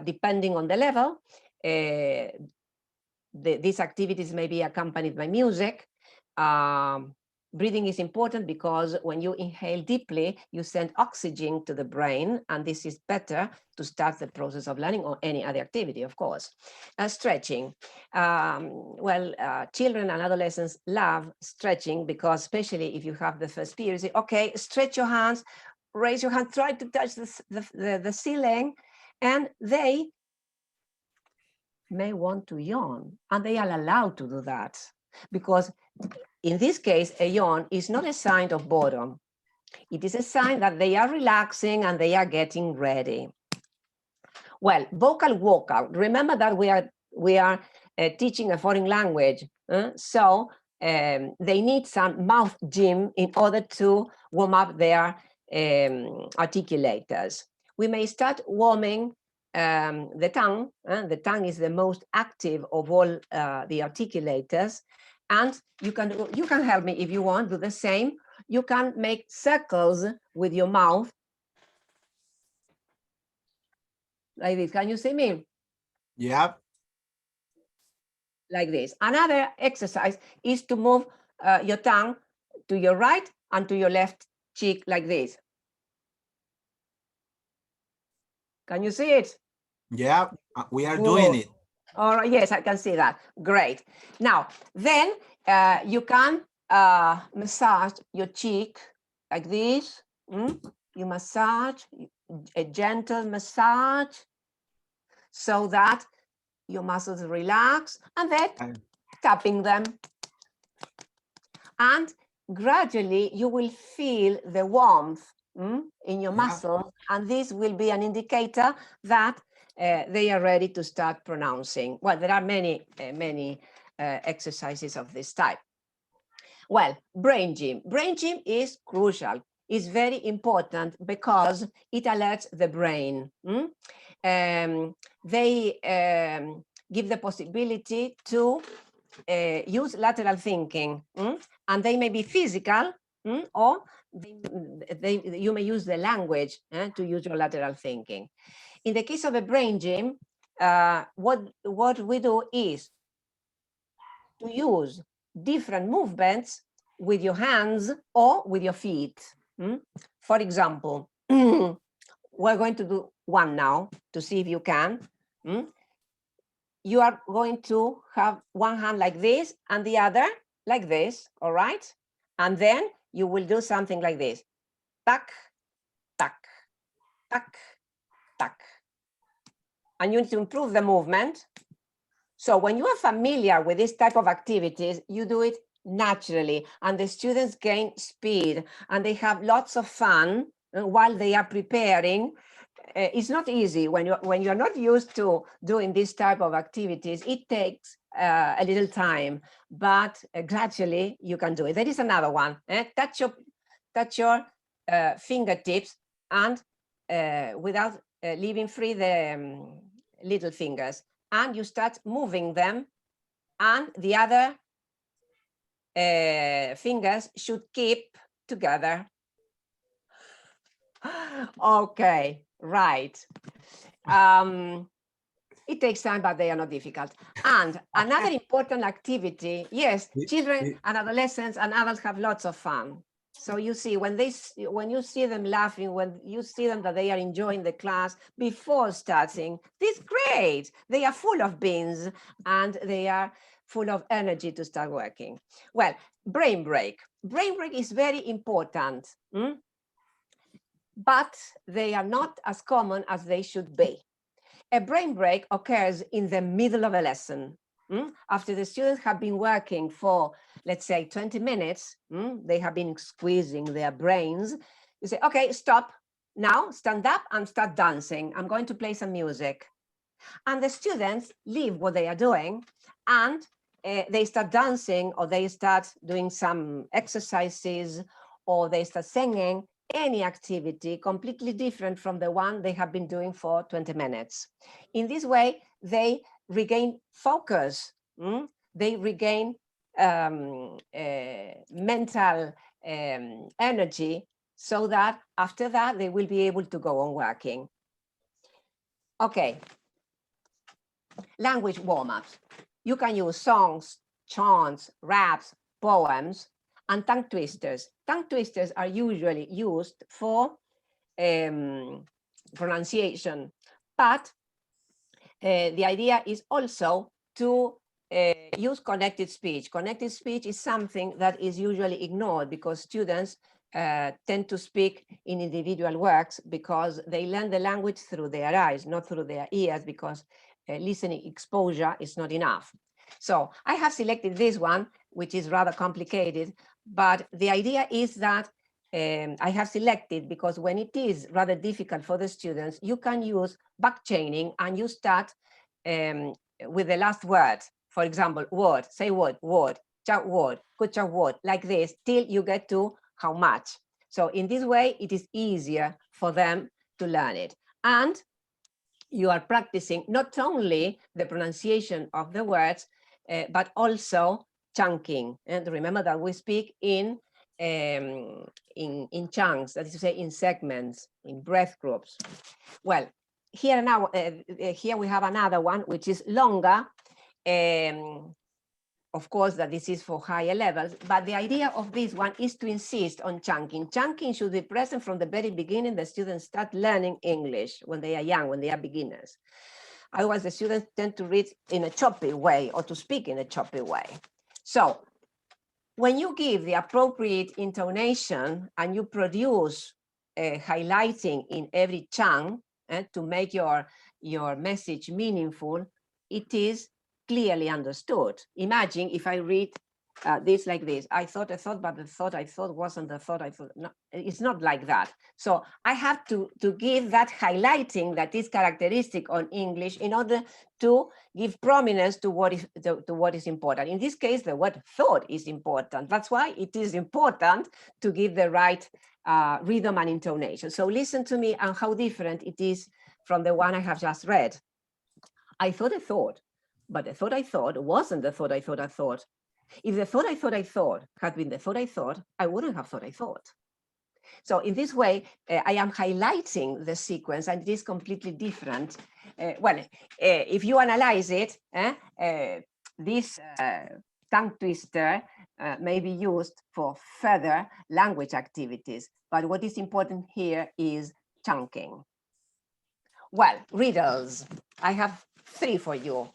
depending on the level. These activities may be accompanied by music. Breathing is important because when you inhale deeply, you send oxygen to the brain, and this is better to start the process of learning or any other activity, of course. Stretching. Children and adolescents love stretching, because especially if you have the first period, say, okay, stretch your hands, raise your hand, try to touch the ceiling, and they may want to yawn, and they are allowed to do that, because in this case, a yawn is not a sign of boredom. It is a sign that they are relaxing and they are getting ready. Well, vocal workout. Remember that we are teaching a foreign language, so they need some mouth gym in order to warm up their articulators. We may start warming the tongue. The tongue is the most active of all the articulators. And you can help me if you want, do the same. You can make circles with your mouth. Like this, can you see me? Yeah. Like this. Another exercise is to move your tongue to your right and to your left cheek like this. Can you see it? Yeah, we are doing it. All right, yes, I can see that. Great. Now, then you can massage your cheek like this. You massage, a gentle massage, so that your muscles relax, and then tapping them. And gradually you will feel the warmth in your muscles, and this will be an indicator that they are ready to start pronouncing. Well, there are many exercises of this type. Well, brain gym. Brain gym is crucial. It's very important because it alerts the brain. They give the possibility to use lateral thinking, and they may be physical, or you may use the language to use your lateral thinking. In the case of a brain gym, what we do is to use different movements with your hands or with your feet. For example, we're going to do one now to see if you can. You are going to have one hand like this and the other like this, all right? And then you will do something like this. Tac, tac, tac, tac. And you need to improve the movement. So when you are familiar with this type of activities, you do it naturally, and the students gain speed and they have lots of fun while they are preparing. It's not easy when you're not used to doing this type of activities. It takes a little time, but gradually you can do it. There is another one. Touch your fingertips, and without leaving free the little fingers, and you start moving them, and the other fingers should keep together. Okay, right. It takes time, but they are not difficult. And another important activity, yes, children and adolescents and adults have lots of fun. So you see, when you see them laughing, when you see them that they are enjoying the class before starting, this is great. They are full of beans and they are full of energy to start working. Well, brain break. Brain break is very important, but they are not as common as they should be. A brain break occurs in the middle of a lesson. After the students have been working for, let's say, 20 minutes, they have been squeezing their brains. You say, okay, stop. Now stand up and start dancing. I'm going to play some music. And the students leave what they are doing and they start dancing, or they start doing some exercises, or they start singing, any activity completely different from the one they have been doing for 20 minutes. In this way, they regain focus. They regain mental energy, so that after that, they will be able to go on working. Okay. Language warm-ups. You can use songs, chants, raps, poems, and tongue twisters. Tongue twisters are usually used for pronunciation, but the idea is also to use connected speech. Connected speech is something that is usually ignored because students tend to speak in individual works because they learn the language through their eyes, not through their ears, because listening exposure is not enough. So I have selected this one, which is rather complicated, but the idea is that I have selected because when it is rather difficult for the students, you can use back chaining, and you start with the last word. For example, word, say word, word. good word, like this, till you get to how much. So in this way, it is easier for them to learn it. And you are practicing not only the pronunciation of the words, but also chunking. And remember that we speak in chunks, that is to say in segments, in breath groups. Well, here now, here we have another one, which is longer. Of course, that this is for higher levels, but the idea of this one is to insist on chunking. Chunking should be present from the very beginning. The students start learning English when they are young, when they are beginners. Otherwise, the students tend to read in a choppy way or to speak in a choppy way. So when you give the appropriate intonation and you produce highlighting in every chunk to make your message meaningful, it is clearly understood. Imagine if I read this like this. I thought, but the thought I thought wasn't the thought I thought. No, it's not like that. So I have to give that highlighting that is characteristic on English in order to give prominence to what is important. In this case, the word thought is important. That's why it is important to give the right rhythm and intonation. So listen to me and how different it is from the one I have just read. I thought a thought, but the thought I thought wasn't the thought I thought I thought. If the thought I thought had been the thought I wouldn't have thought I thought. So in this way, I am highlighting the sequence and it is completely different. If you analyze it, this tongue twister may be used for further language activities. But what is important here is chunking. Well, riddles. I have 3 for you.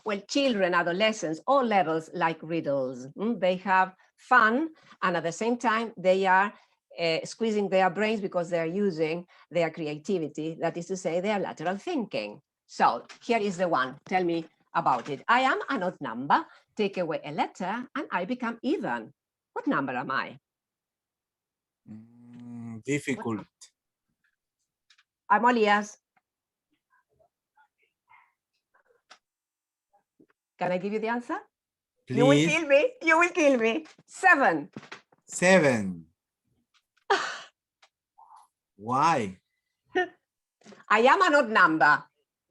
Well, children, adolescents, all levels like riddles. They have fun, and at the same time, they are squeezing their brains because they are using their creativity, that is to say, their lateral thinking. So here is the one. Tell me about it. I am an odd number. Take away a letter, and I become even. What number am I? Difficult. I'm Olias. Can I give you the answer? Please. You will kill me. You will kill me. 7. 7. Why? I am an odd number.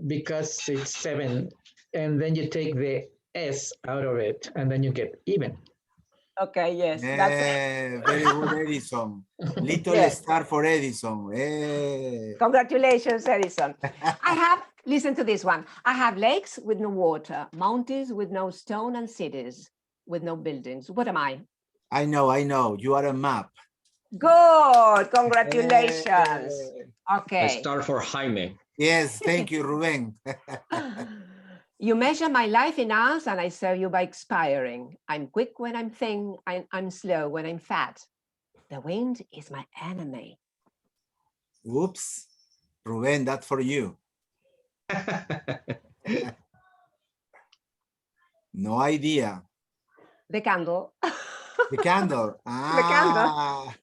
Because it's 7, and then you take the S out of it, and then you get even. Okay, yes. Very good, Edison. Little Yes. star for Edison. Congratulations, Edison. Listen to this one. I have lakes with no water, mountains with no stone, and cities with no buildings. What am I? I know. You are a map. Good. Congratulations. A Okay. star for Jaime. Yes, thank you, Ruben. You measure my life in hours and I serve you by expiring. I'm quick when I'm thin, I'm slow when I'm fat. The wind is my enemy. Oops. Ruben, that's for you. No idea. The candle. The candle. The candle.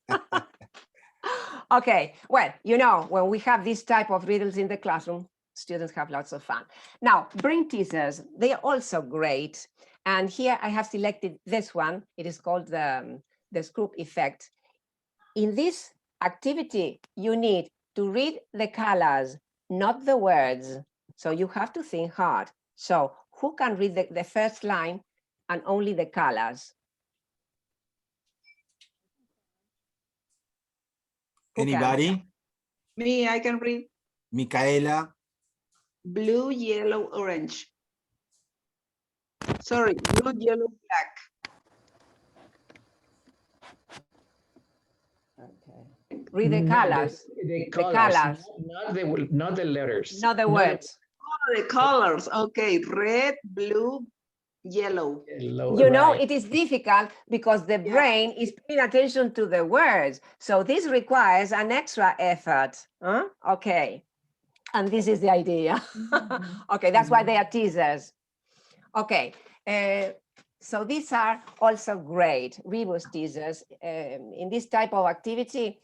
Okay, well, you know, when we have this type of riddles in the classroom, students have lots of fun. Now, brain teasers, they are also great. And here I have selected this one. It is called the Scroop effect. In this activity, you need to read the colors, not the words. So you have to think hard. So who can read the first line and only the colors? Anybody? Me, I can read. Micaela? Blue, yellow, orange. Sorry, blue, yellow, black. Okay. Read the colors. The colors. Not the letters. Not the words. Oh, the colors. Okay, red, blue, yellow. You know, it is difficult because the brain is paying attention to the words. So this requires an extra effort. Huh? Okay. And this is the idea. Okay, that's why they are teasers. Okay. So these are also great rebus teasers. In this type of activity,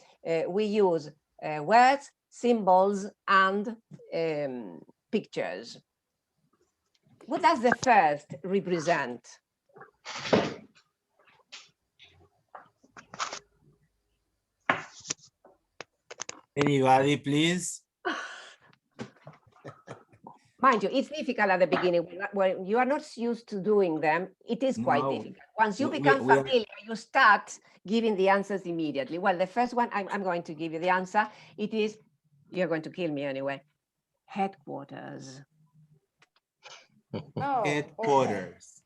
we use words, symbols, and pictures. What does the first represent? Anybody, please? Mind you, it's difficult at the beginning. When you are not used to doing them, it is quite No, difficult. Once you we become are- familiar, you start giving the answers immediately. Well, the first one, I'm going to give you the answer. It is, you're going to kill me anyway, headquarters. Oh, Headquarters.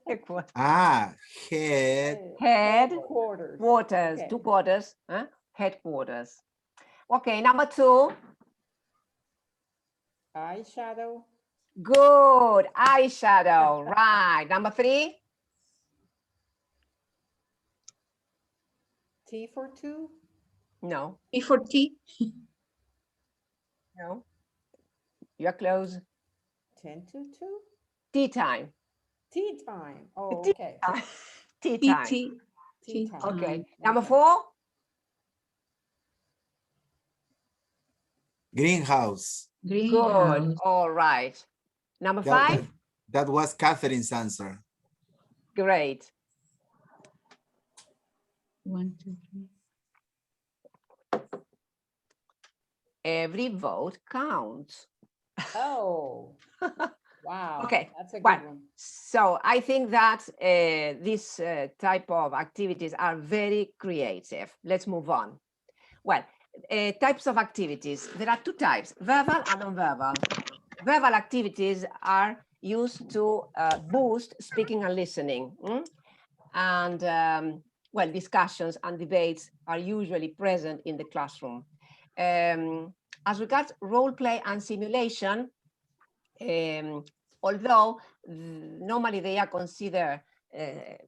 Headquarters. Ah, Headquarters. Quarters, Okay. 2 quarters, huh? Headquarters. Okay, number 2. Eyeshadow. Good, eyeshadow, right. Number 3. T for two. No, T for T. no. You're close. 10 to 2. Tea time. Tea time. Oh, Tea okay. time. Tea T, time. T. Tea time. Okay. time. Number Okay. 4. greenhouse. Good. Greenhouse. All right. Number That, 5. that was Catherine's answer. Great. 1, 2, 3. Every vote counts. Oh, wow. Okay, That's a well, good one. So I think that this type of activities are very creative. Let's move on. Well, types of activities. There are 2 types, verbal and non-verbal. Verbal activities are used to boost speaking and listening. And well, discussions and debates are usually present in the classroom. As regards role play and simulation, although normally they are considered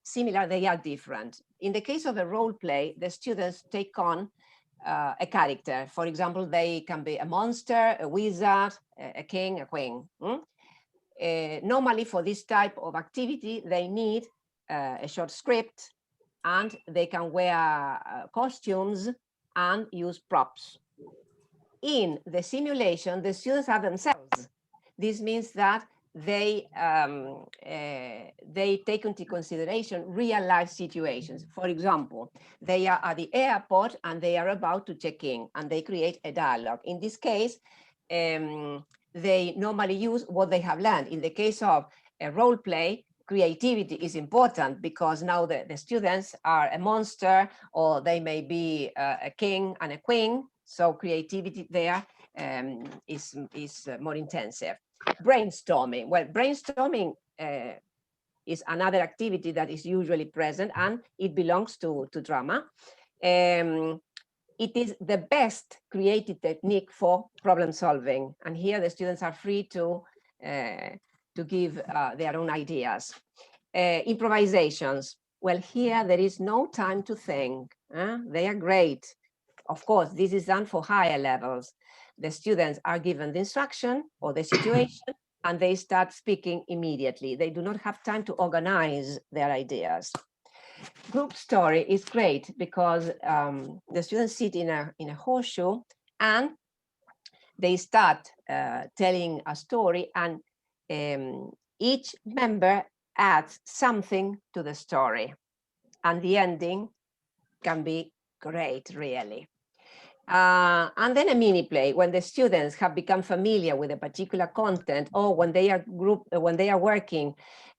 similar, they are different. In the case of a role play, the students take on a character. For example, they can be a monster, a wizard, a king, a queen. Normally for this type of activity, they need a short script, and they can wear costumes and use props. In the simulation, the students are themselves. This means that they take into consideration real life situations. For example, they are at the airport and they are about to check in, and they create a dialogue. In this case, they normally use what they have learned. In the case of a role play, creativity is important, because now the students are a monster, or they may be a king and a queen. So creativity there is more intensive. Brainstorming. Well, brainstorming is another activity that is usually present, and it belongs to drama. It is the best creative technique for problem solving. And here the students are free to give their own ideas. Improvisations. Well, here there is no time to think. They are great. Of course, this is done for higher levels. The students are given the instruction or the situation, and they start speaking immediately. They do not have time to organize their ideas. Group story is great because the students sit in a horseshoe, and they start telling a story, and each member adds something to the story, and the ending can be great, really. And then a mini play, when the students have become familiar with a particular content, or when they are working,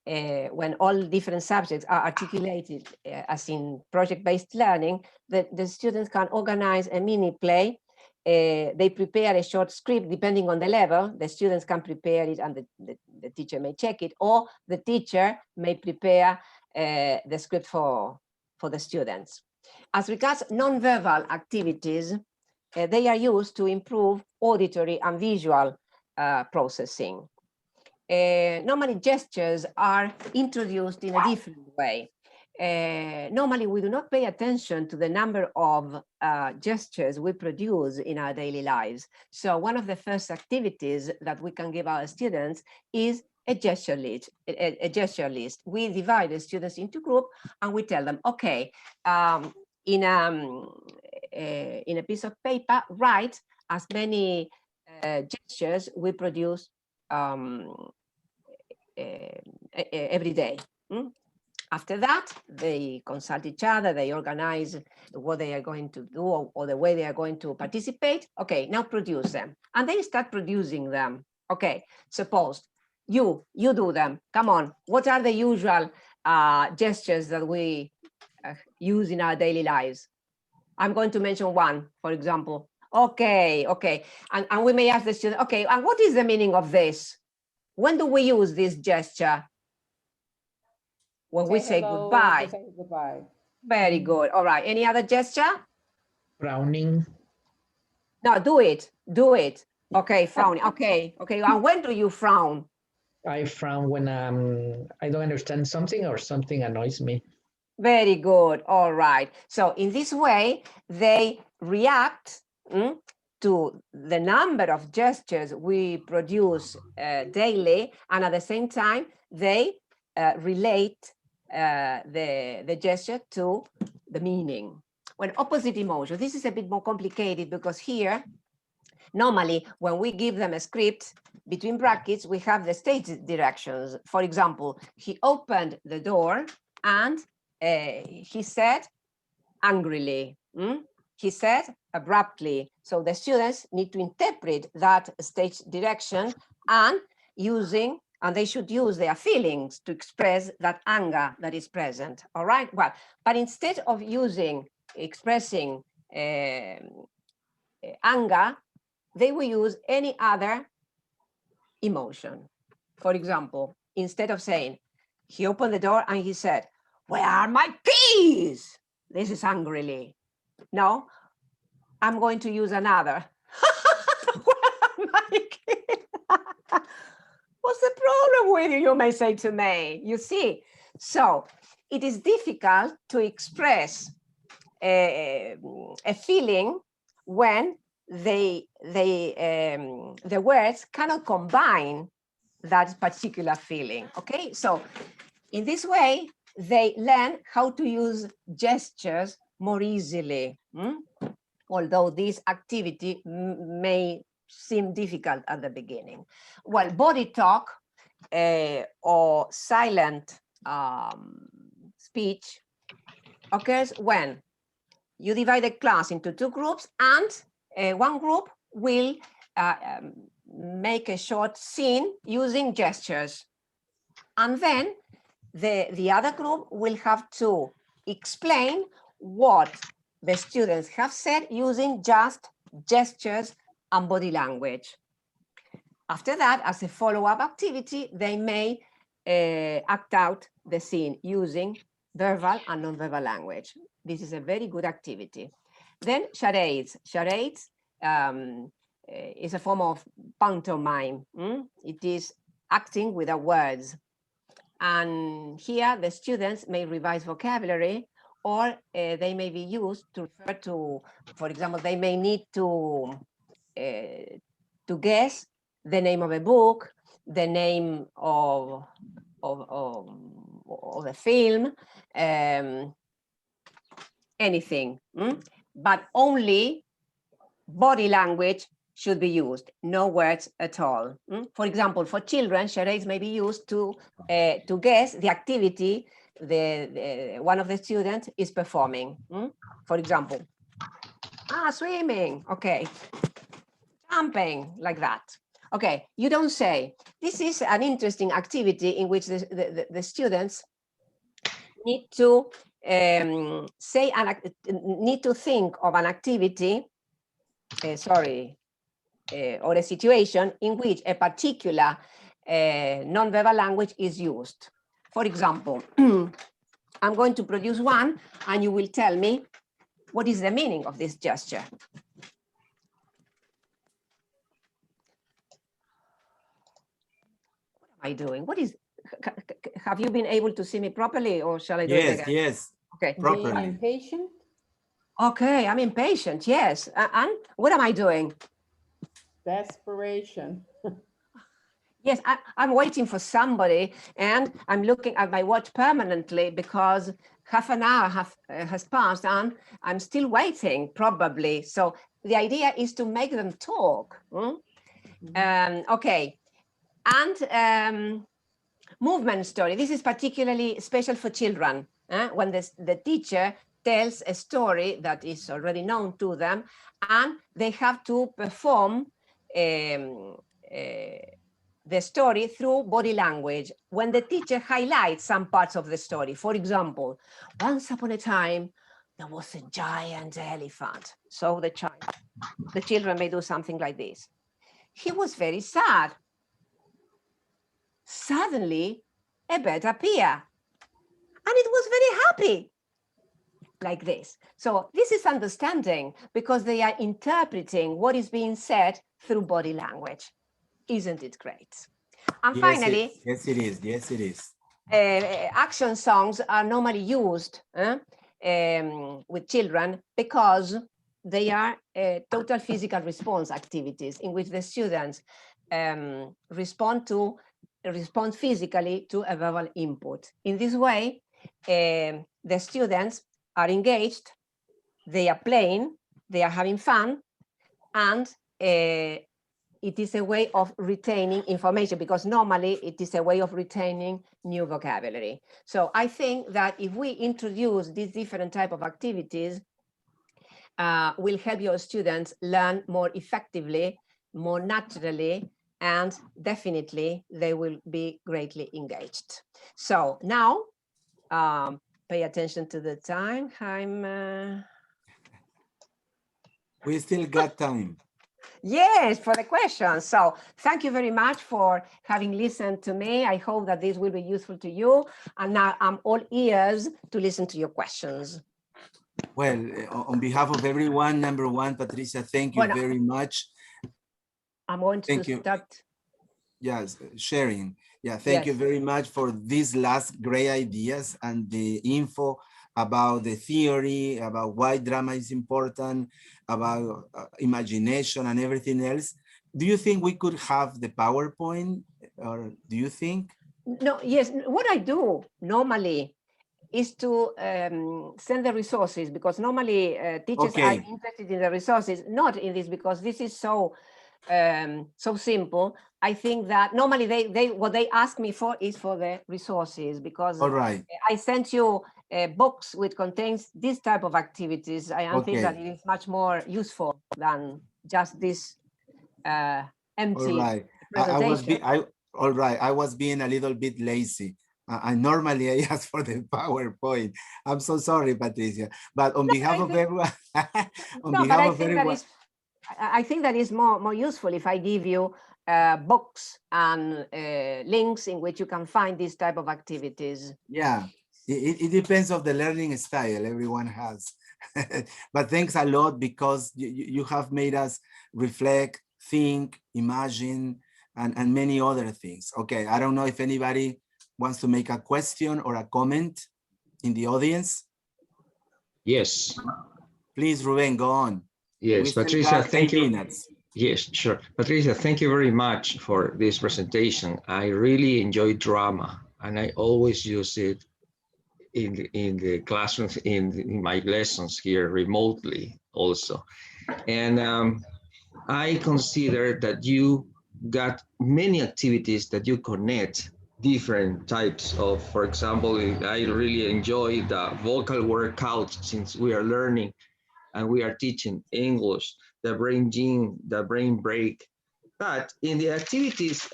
when all different subjects are articulated, as in project-based learning, the students can organize a mini play. They prepare a short script depending on the level. The students can prepare it, and the teacher may check it, or the teacher may prepare the script for the students. As regards non-verbal activities, they are used to improve auditory and visual processing. Normally gestures are introduced in a different way. Normally we do not pay attention to the number of gestures we produce in our daily lives. So one of the first activities that we can give our students is a gesture list. We divide the students into groups, and we tell them, okay, in a piece of paper, write as many gestures we produce every day. After that, they consult each other, they organize what they are going to do or the way they are going to participate. Okay, now produce them. And they start producing them. Okay, suppose you do them. Come on, what are the usual gestures that we use in our daily lives? I'm going to mention one, for example. Okay. And we may ask the student, okay, and what is the meaning of this? When do we use this gesture? When we say hello, goodbye. to say goodbye. Very good. All right. Any other gesture? Frowning. No, do it. Okay, frowning. Okay. And when do you frown? I frown when I don't understand something or something annoys me. Very good. All right. So in this way, they react to the number of gestures we produce daily, and at the same time, they relate the gesture to the meaning. When opposite emotion, this is a bit more complicated because here, normally, when we give them a script, between brackets, we have the stage directions. For example, he opened the door and he said angrily. He said abruptly. So the students need to interpret that stage direction and they should use their feelings to express that anger that is present. All right. Well, but instead of expressing anger, they will use any other emotion. For example, instead of saying, he opened the door and he said, "Where are my keys?" This is angrily. No, I'm going to use another. Where are my keys? What's the problem with you may say to me? You see, so it is difficult to express a feeling when the words cannot combine that particular feeling. Okay, so in this way, they learn how to use gestures more easily, although this activity may seem difficult at the beginning. Well, body talk or silent speech occurs when you divide the class into two groups, and one group will make a short scene using gestures. And then the other group will have to explain what the students have said using just gestures and body language. After that, as a follow-up activity, they may act out the scene using verbal and non-verbal language. This is a very good activity. Then charades. Charades is a form of pantomime. It is acting without words. And here the students may revise vocabulary, or they may be used to refer to, for example, they may need to guess the name of a book, the name of a film, anything, but only body language should be used, no words at all. For example, for children, charades may be used to guess the activity one of the students is performing. For example, swimming, okay, jumping, like that. Okay, you don't say. This is an interesting activity in which the students need to need to think of an activity, or a situation in which a particular non-verbal language is used. For example, I'm going to produce one, and you will tell me what is the meaning of this gesture. What am I doing? What is? Have you been able to see me properly, or shall I do it again? Yes. Okay. Properly. Being impatient? Okay, I'm impatient, yes. And what am I doing? Desperation. Yes, I'm waiting for somebody, and I'm looking at my watch permanently because half an hour has passed and I'm still waiting, probably. So the idea is to make them talk. Okay. And Movement story. This is particularly special for children. When the teacher tells a story that is already known to them, and they have to perform the story through body language. When the teacher highlights some parts of the story, for example, once upon a time, there was a giant elephant. So the children may do something like this. He was very sad. Suddenly, a bird appeared, and it was very happy, like this. So this is understanding, because they are interpreting what is being said through body language. Isn't it great? And Yes, finally, yes, it is. Yes, it is. action songs are normally used with children because they are total physical response activities in which the students respond physically to a verbal input. In this way, the students are engaged, they are playing, they are having fun, and it is a way of retaining information, because normally it is a way of retaining new vocabulary. So I think that if we introduce these different type of activities, will help your students learn more effectively, more naturally, and definitely they will be greatly engaged. So now, pay attention to the time. We still got time. Yes, for the questions. So thank you very much for having listened to me. I hope that this will be useful to you. And now I'm all ears to listen to your questions. Well, on behalf of everyone, number one, Patricia, thank you very much. I'm going to start. Yes, sharing. Yeah, thank you very much for these last great ideas and the info about the theory, about why drama is important, about imagination and everything else. Do you think we could have the PowerPoint, or do you think? No, yes, what I do normally is to send the resources, because normally teachers are interested in the resources, not in this, because this is so simple. I think that normally what they ask me for is for the resources, because I sent you books which contains this type of activities. I think that it is much more useful than just this empty presentation. I was being a little bit lazy. I normally ask for the PowerPoint. I'm so sorry, Patricia. But on behalf of everyone, I think that is more useful if I give you books and links in which you can find this type of activities. Yeah, it depends on the learning style everyone has. But thanks a lot, because you have made us reflect, think, imagine, and many other things. Okay, I don't know if anybody wants to make a question or a comment in the audience. Yes. Please, Ruben, go on. Yes, Patricia, thank you. Yes, sure. Patricia, thank you very much for this presentation. I really enjoy drama, and I always use it in the classrooms, in my lessons here remotely also. And I consider that you got many activities that you connect different types of, for example, I really enjoy the vocal workout, since we are learning and we are teaching English, the brain gym, the brain break. But in the activities,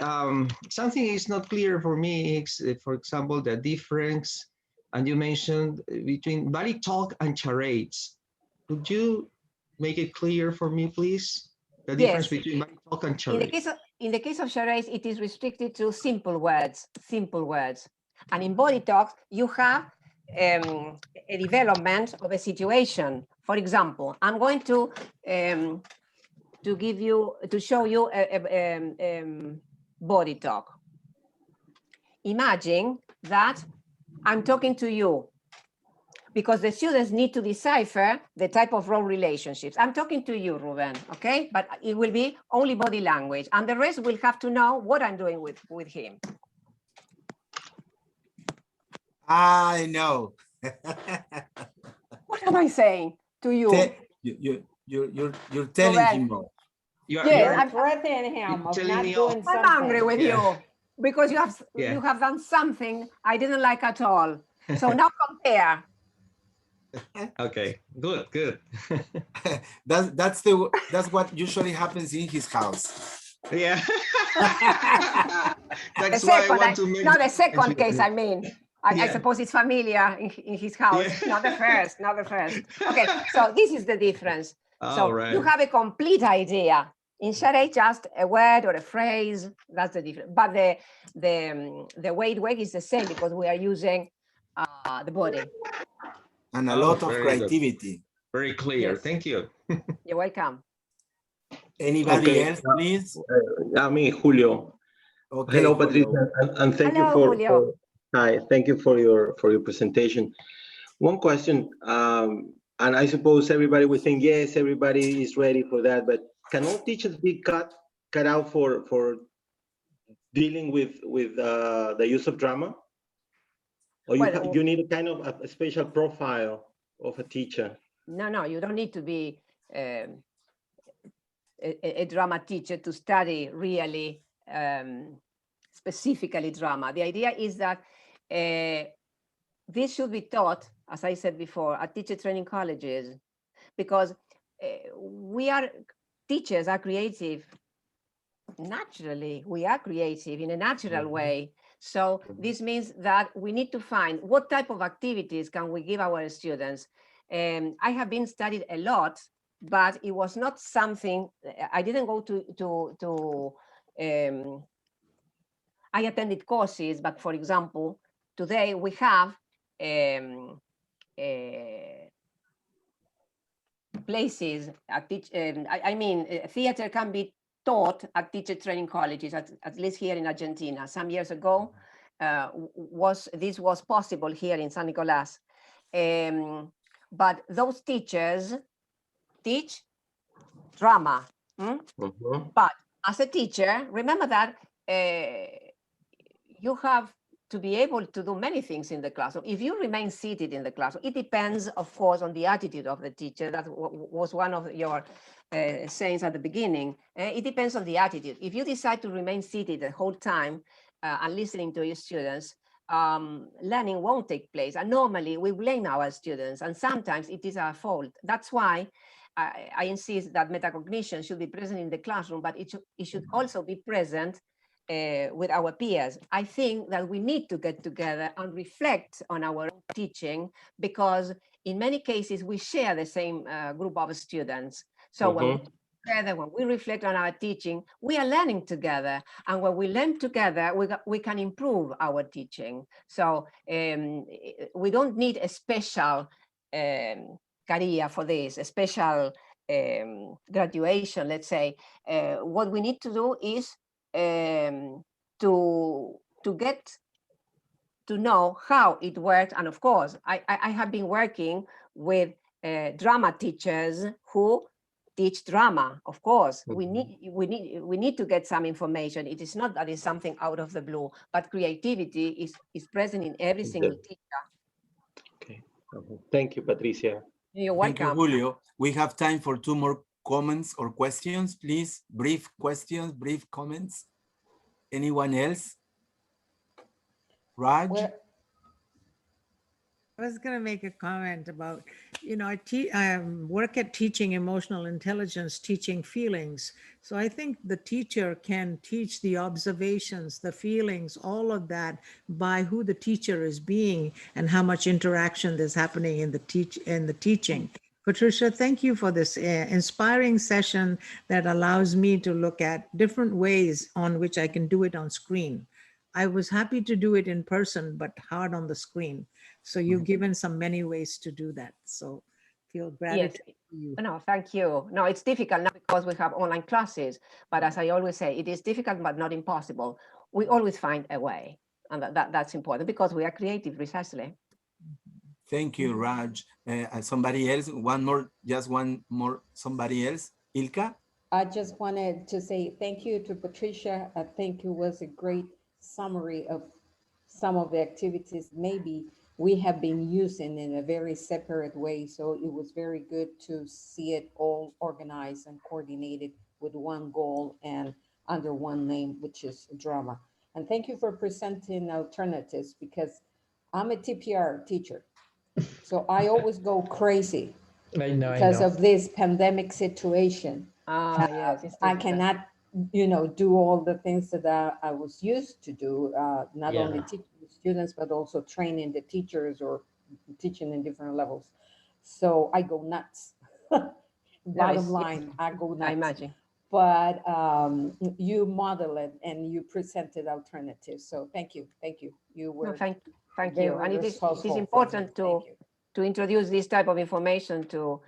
something is not clear for me. Is, for example, the difference, and you mentioned between body talk and charades. Could you make it clear for me, please? The difference between body talk and charades. In the case of charades, it is restricted to simple words. And in body talk, you have a development of a situation. For example, I'm going to show you a body talk. Imagine that I'm talking to you, because the students need to decipher the type of role relationships. I'm talking to you, Ruben, okay? But it will be only body language, and the rest will have to know what I'm doing with him. I know. What am I saying to you? You're telling him. You're threatening him of not doing something. I'm angry with you. because you have done something I didn't like at all. So now compare. Okay, good, good. That's what usually happens in his house. Yeah. That's The why I second, want to make not the second case, I mean. I Yeah. suppose it's familiar in his house, Yeah. not the first, not the first. Okay, so this is the difference. So All right. you have a complete idea. In Charade, just a word or a phrase, that's the difference. But the way it works is the same because we are using the body. And a lot of very good. creativity. Very clear. Yes. Thank you. You're welcome. Anybody Okay. else, please? Me, Julio. Okay, Hello, Julio. Patricia, and thank Hello, you for, Julio. hi, thank you for your presentation. One question, and I suppose everybody will think yes, everybody is ready for that, but can all teachers be cut out for dealing with the use of drama? Or you need a kind of a special profile of a teacher? No, you don't need to be a drama teacher to study really specifically drama. The idea is that this should be taught, as I said before, at teacher training colleges, because teachers are creative. Naturally, we are creative in a natural way. So this means that we need to find what type of activities can we give our students. I have been studied a lot, but it was not something, I didn't go to I attended courses, but for example, today we have places at theater can be taught at teacher training colleges, at least here in Argentina. Some years ago, this was possible here in San Nicolas. But those teachers teach drama. But as a teacher, remember that you have to be able to do many things in the classroom. If you remain seated in the classroom, it depends, of course, on the attitude of the teacher. That was one of your sayings at the beginning. It depends on the attitude. If you decide to remain seated the whole time and listening to your students, learning won't take place. And normally we blame our students, and sometimes it is our fault. That's why I insist that metacognition should be present in the classroom, but it should also be present with our peers. I think that we need to get together and reflect on our own teaching, because in many cases we share the same group of students. So when we reflect on our teaching, we are learning together, and when we learn together, we can improve our teaching. So we don't need a special career for this, a special graduation, let's say. What we need to do is to get to know how it works. And of course, I have been working with drama teachers who teach drama. Of course, we need to get some information. It is not that it's something out of the blue, but creativity is present in every single teacher. Okay. Thank you, Patricia. You're welcome. Thank you, Julio. We have time for 2 more comments or questions, please. Brief questions, brief comments. Anyone else? Raj? Well, I was going to make a comment about, I work at teaching emotional intelligence, teaching feelings. So I think the teacher can teach the observations, the feelings, all of that by who the teacher is being and how much interaction is happening in the teaching. Patricia, thank you for this inspiring session that allows me to look at different ways on which I can do it on screen. I was happy to do it in person, but hard on the screen. So you've given some many ways to do that. So feel gratitude to you. No, thank you. No, it's difficult now because we have online classes, but as I always say, it is difficult, but not impossible. We always find a way, and that's important because we are creative, precisely. Thank you, Raj. Somebody else, just one more, somebody else. Ilka? I just wanted to say thank you to Patricia. I think it was a great summary of some of the activities maybe we have been using in a very separate way. So it was very good to see it all organized and coordinated with one goal and under one name, which is drama. And thank you for presenting alternatives, because I'm a TPR teacher. So I always go crazy because of this pandemic situation. Yes, it's I difficult. cannot, do all the things that I was used to do, not only teaching the students, but also training the teachers or teaching in different levels. So I go nuts. Bottom line, I go nuts. I imagine. But you model it and you presented alternatives. So thank you. You were No, thank very you. And it is resourceful for me. important Thank you. to introduce this type of information to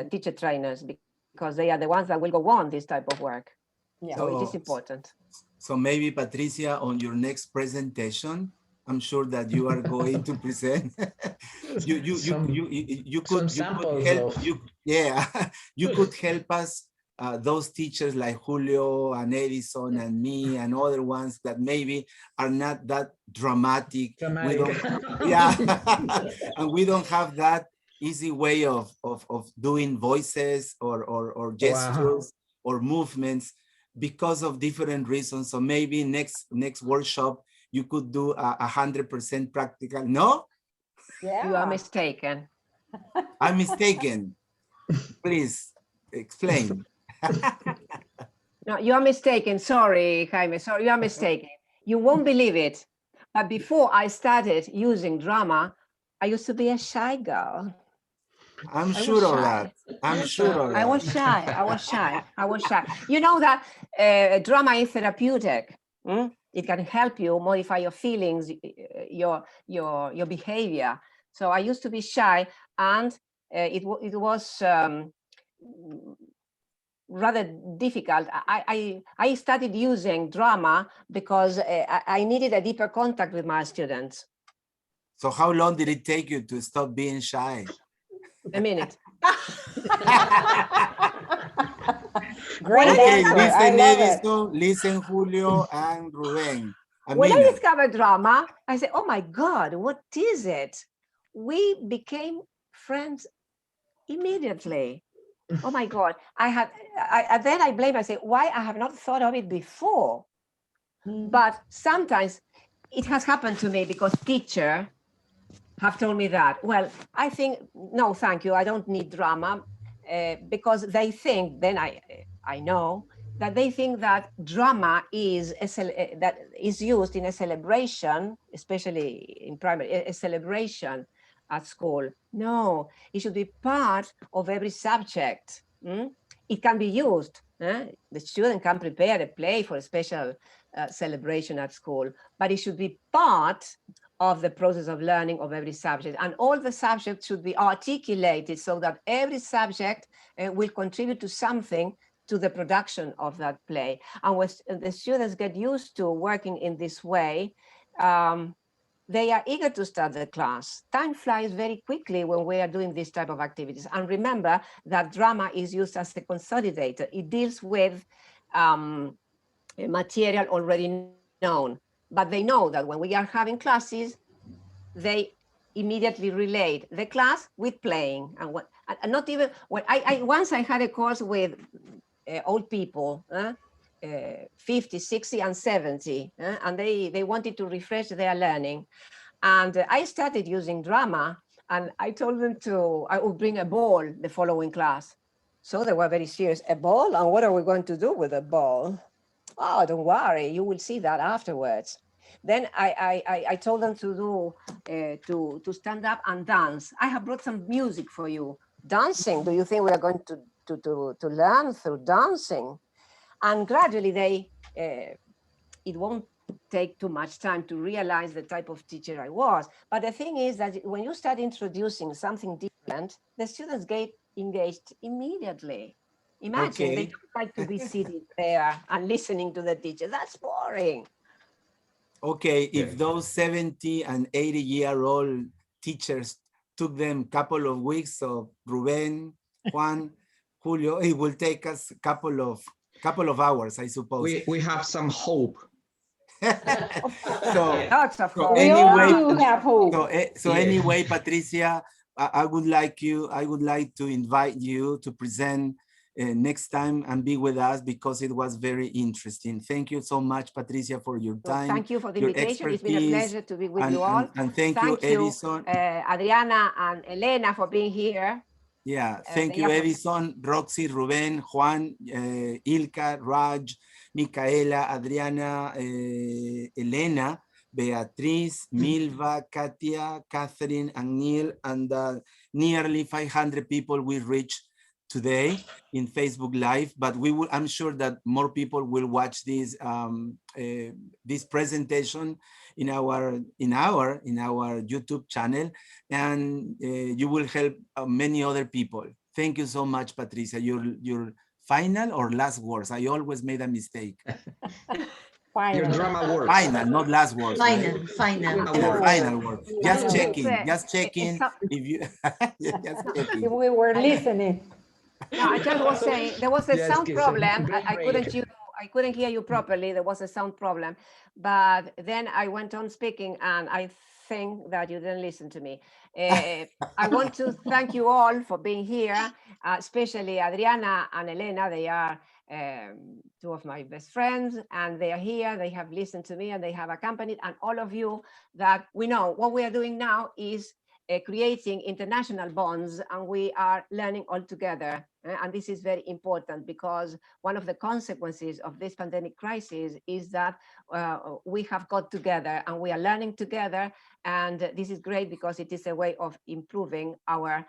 teacher trainers, because they are the ones that will go on this type of work. Yeah. So it is important. So maybe Patricia, on your next presentation, I'm sure that you are going to present. you could help. You could help us. Those teachers like Julio and Edison and me and other ones that maybe are not that dramatic. We don't, and we don't have that easy way of doing voices or gestures or movements because of different reasons. So maybe next workshop you could do 100% practical. No? Yeah. You are mistaken. I'm mistaken. Please explain. No, you are mistaken. Sorry, Jaime. Sorry, you are mistaken. You won't believe it. But before I started using drama, I used to be a shy girl. I'm sure of that. I'm sure of that. I was shy. You know that drama is therapeutic. It can help you modify your feelings, your behavior. So I used to be shy, and it was rather difficult. I started using drama because I needed a deeper contact with my students. So how long did it take you to stop being shy? A minute. Great okay, answer. listen Edison, listen Julio, and Ruben. When I discovered drama, I said, oh my God, what is it? We became friends immediately. Oh my God. Then I blame myself, why I have not thought of it before. But sometimes it has happened to me because teachers have told me that. Well, I think, no, thank you. I don't need drama because they think, then I know, that they think that drama is used in a celebration, especially in primary, a celebration at school. No, it should be part of every subject. It can be used. The student can prepare a play for a special celebration at school, but it should be part of the process of learning of every subject. And all the subjects should be articulated so that every subject will contribute to something to the production of that play. And when the students get used to working in this way, they are eager to start the class. Time flies very quickly when we are doing this type of activities. And remember that drama is used as the consolidator. It deals with material already known. But they know that when we are having classes, they immediately relate the class with playing. And not even, when once I had a course with old people, 50, 60, and 70, and they wanted to refresh their learning. And I started using drama, and I told them I would bring a ball the following class. So they were very serious. A ball? And what are we going to do with a ball? Oh, don't worry, you will see that afterwards. Then I told them to stand up and dance. I have brought some music for you. Dancing, do you think we are going to learn through dancing? And gradually it won't take too much time to realize the type of teacher I was. But the thing is that when you start introducing something different, the students get engaged immediately. Imagine they don't like to be seated there and listening to the teacher. That's boring. Okay, if those 70 and 80-year-old teachers took them a couple of weeks, so Ruben, Juan, Julio, it will take us a couple of hours, I suppose. We have some hope. Anyway, Patricia, I would like to invite you to present next time and be with us because it was very interesting. Thank you so much, Patricia, for your Well, time. thank you for the your invitation. It's been a expertise, pleasure to be with and, you all. and thank you, Edison. Adriana and Elena, for being here. Yeah, thank you, Edison, Roxy, Ruben, Juan, Ilka, Raj, Micaela, Adriana, Elena, Beatriz, Milva, Katia, Catherine, and Neil, and nearly 500 people we reached today in Facebook Live, but I'm sure that more people will watch this this presentation in our YouTube channel, and you will help many other people. Thank you so much, Patricia. Your final or last words? I always made a mistake. Your drama words. Final, not last words. Final, right? final. Final word. Just Yes. checking. Just checking. If you just checking. We were listening. No, I just was saying there was a Yes, sound Kissy. problem. Great I couldn't hear you properly. There was a sound problem, but then I went on speaking, and I think that you didn't listen to me. I want to thank you all for being here, especially Adriana and Elena. They are two of my best friends, and they are here. They have listened to me, and they have accompanied, and all of you that we know what we are doing now is creating international bonds, and we are learning all together. And this is very important because one of the consequences of this pandemic crisis is that we have got together and we are learning together. And this is great because it is a way of improving our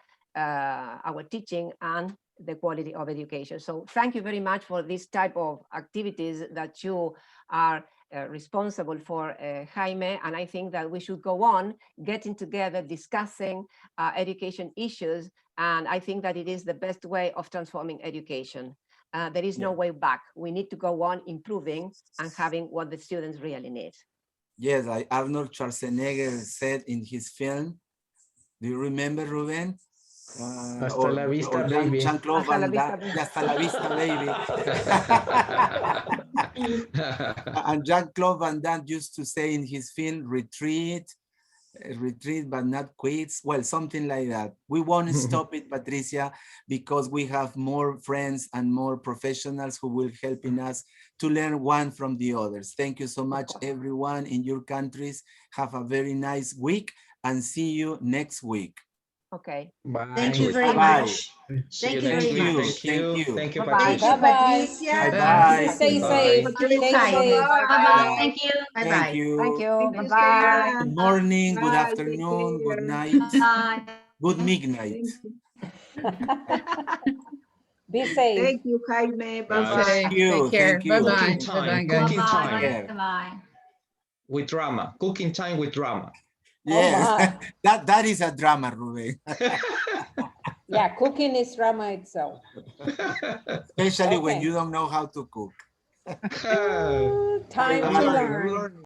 teaching and the quality of education. So thank you very much for this type of activities that you are responsible for, Jaime, and I think that we should go on getting together, discussing education issues, and I think that it is the best way of transforming education. There is no way back. We need to go on improving and having what the students really need. Yes, Arnold Schwarzenegger said in his film, do you remember, Ruben? Hasta la vista, baby. Jean-Claude Van Damme, hasta la vista, baby. And Jean-Claude Van Damme used to say in his film, retreat, but not quits. Well, something like that. We won't stop it, Patricia, because we have more friends and more professionals who will helping us to learn one from the others. Thank you so much, everyone in your countries. Have a very nice week and see you next week. Okay. Bye. Thank you very Bye. much. See Thank you you next very week. much. Thank you. Thank you, Bye-bye. Patricia. Patricia. Bye-bye. Stay safe. Stay safe. Bye-bye. Thank you. Bye-bye. Thank you. Thank you. Thank you, Bye-bye. Sarah. Good morning, good Bye, take afternoon, good care. night, Bye. good midnight. Be safe. Thank you, Jaime. Bye. Bye-bye. Thank you, Take care. thank you. Bye-bye. Cooking time, Bye-bye, guys. cooking time. Yeah. Bye-bye. With drama. Cooking time with drama. Yes, that is a drama, Ruben. Yeah, cooking is drama itself. Especially when Okay. you don't know how to cook. Time to learn.